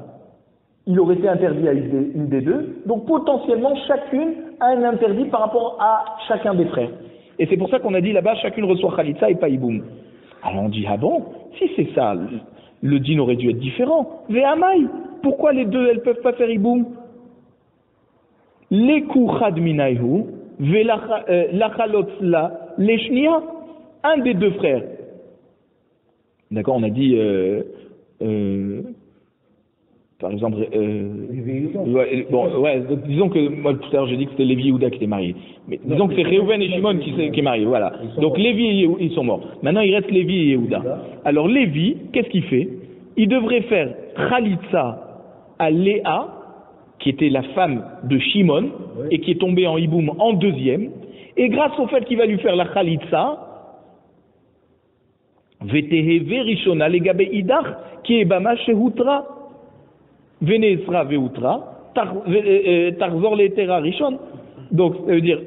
il aurait été interdit à une des 2, donc potentiellement chacune a un interdit par rapport à chacun des frères. Et c'est pour ça qu'on a dit là-bas, chacune reçoit Khalitsa et pas Iboum. Alors on dit, ah bon, si c'est ça, le din aurait dû être différent. Ve'amai, pourquoi les 2 elles peuvent pas faire Iboum? Leku chad minayhu, ve'lachalot la leshnia, un des 2 frères, D'accord, on a dit, par exemple, donc disons que moi tout à l'heure j'ai dit que c'était Lévi et Yehuda qui étaient mariés, mais disons que c'est Réhouven et Shimon qui est marié, voilà. Donc Lévi et ils sont morts. Maintenant il reste Lévi et Yehuda. Alors Lévi, qu'est-ce qu'il fait? Il devrait faire Khalitsa à Léa, qui était la femme de Shimon et qui est tombée en hiboum en deuxième, et grâce au fait qu'il va lui faire la Khalitsa, Vetehe verishona legabe idach qui est bama shehutra venesra veutra tarzor letera rishon. Donc ça veut dire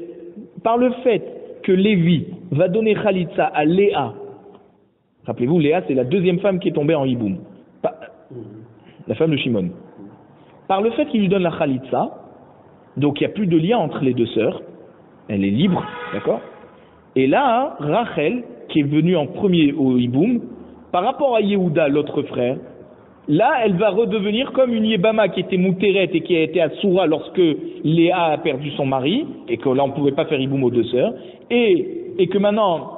par le fait que Lévi va donner khalitsa à Léa. Rappelez-vous, Léa c'est la deuxième femme qui est tombée en hiboum, la femme de Shimon. Par le fait qu'il lui donne la khalitsa, donc il n'y a plus de lien entre les deux sœurs, elle est libre, d'accord? Et là, Rachel, qui est venue en premier au hiboum, par rapport à Yehuda, l'autre frère, là, elle va redevenir comme une Yébama qui était Mouteret et qui a été à Soura lorsque Léa a perdu son mari, et que là, on ne pouvait pas faire hiboum aux deux sœurs, et que maintenant,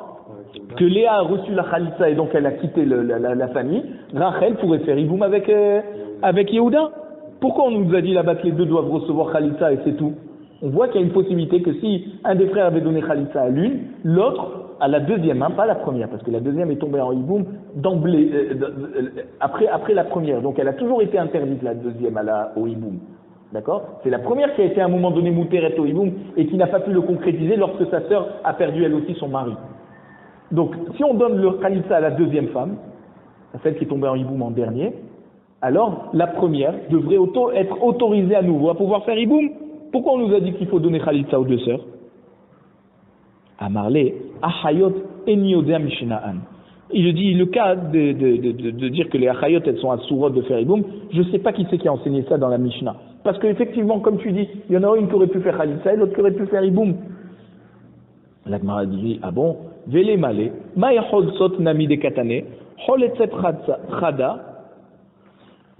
que Léa a reçu la Khalitsa et donc elle a quitté la famille, Rachel pourrait faire hiboum avec Yehuda. Pourquoi on nous a dit là-bas que les deux doivent recevoir Khalitsa et c'est tout? On voit qu'il y a une possibilité que si un des frères avait donné Khalitsa à l'une, l'autre à la deuxième, pas la première, parce que la deuxième est tombée en hiboum d'emblée, après la première. Donc elle a toujours été interdite, la deuxième, au hiboum. D'accord? C'est la première qui a été à un moment donné mouteret au hiboum et qui n'a pas pu le concrétiser lorsque sa sœur a perdu elle aussi son mari. Donc si on donne le Khalitsa à la deuxième femme, à celle qui est tombée en hiboum en dernier, alors la première devrait être autorisée à nouveau à pouvoir faire hiboum. Pourquoi on nous a dit qu'il faut donner Khalitsa aux deux sœurs? Amarle, Ahayot, Eniodea Mishna'an. Il dit, le cas de dire que les Ahayot, elles sont à Sourot de faire hiboum, je ne sais pas qui c'est qui a enseigné ça dans la Mishnah. Parce qu'effectivement, comme tu dis, il y en a une qui aurait pu faire Khalitsa et l'autre qui aurait pu faire hiboum. La Gemara dit, ah bon, Vele Male, Ma'yachol Sot Nami de Katane, Holetzet Chada.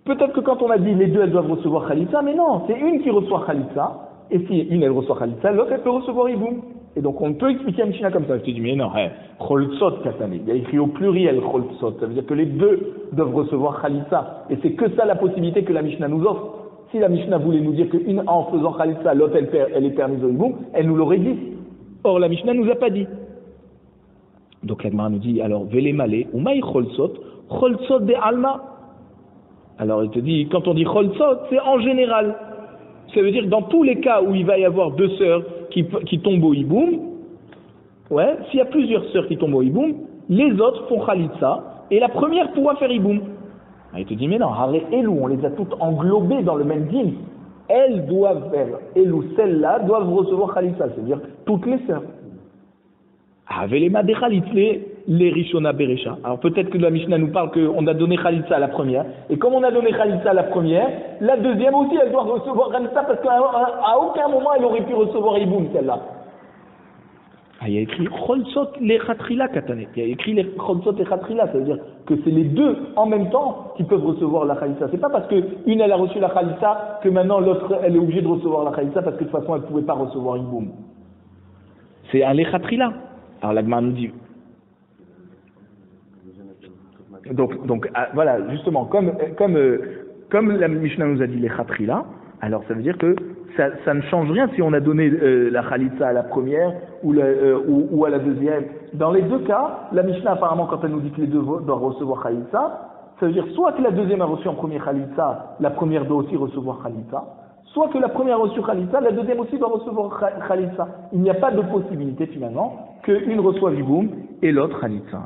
Peut-être que quand on a dit les deux elles doivent recevoir Khalitsa, mais non, c'est une qui reçoit Khalitsa, et si une elle reçoit Khalitsa, l'autre elle peut recevoir hiboum. Et donc on peut expliquer un Mishnah comme ça. Je te dis, mais non, Cholzot Katane, il y a écrit au pluriel Cholzot, ça veut dire que les deux doivent recevoir Khalitsa, et c'est que ça la possibilité que la Mishnah nous offre. Si la Mishnah voulait nous dire qu'une en faisant Khalitsa, l'autre elle est permise au hiboum, elle nous l'aurait dit. Or la Mishnah nous a pas dit. Donc la Gemara nous dit, alors Vele Male, ou Maï Cholzot de Alma. Alors il te dit, quand on dit Cholzot, c'est en général. Ça veut dire dans tous les cas où il va y avoir deux sœurs qui tombent au hiboum, s'il y a plusieurs sœurs qui tombent au hiboum, les autres font Khalitsa, et la première pourra faire hiboum. Il te dit, mais non, Haré Elou, on les a toutes englobées dans le même dîme. Elles doivent faire Elou, celles-là doivent recevoir Khalitsa, c'est-à-dire toutes les sœurs. Avelema de Khalitsa, les Rishona Berecha. Alors peut-être que la Mishnah nous parle qu'on a donné Khalitsa à la première, et comme on a donné Khalitsa à la première, la deuxième aussi elle doit recevoir Khalitsa parce qu'à aucun moment elle aurait pu recevoir hiboum celle-là. Il y a écrit Cholzot le Khatrila Katanet. Il y a écrit les Cholzot et Khatrila, ça veut dire que c'est les deux en même temps qui peuvent recevoir la Khalitsa. C'est pas parce qu'une elle a reçu la Khalitsa que maintenant l'autre elle est obligée de recevoir la Khalitsa parce que de toute façon elle ne pouvait pas recevoir hiboum. C'est un le Khatrila. Alors la Gemara nous dit. Donc voilà, justement, comme la Mishnah nous a dit les Khatrila, alors ça veut dire que ça ne change rien si on a donné la Khalitsa à la première ou à la deuxième. Dans les deux cas, la Mishnah apparemment quand elle nous dit que les deux doivent recevoir Khalitsa, ça veut dire soit que la deuxième a reçu en premier Khalitsa, la première doit aussi recevoir Khalitsa, soit que la première a reçu Khalitsa, la deuxième aussi doit recevoir Khalitsa. Il n'y a pas de possibilité finalement qu'une reçoive hiboum et l'autre Khalitsa.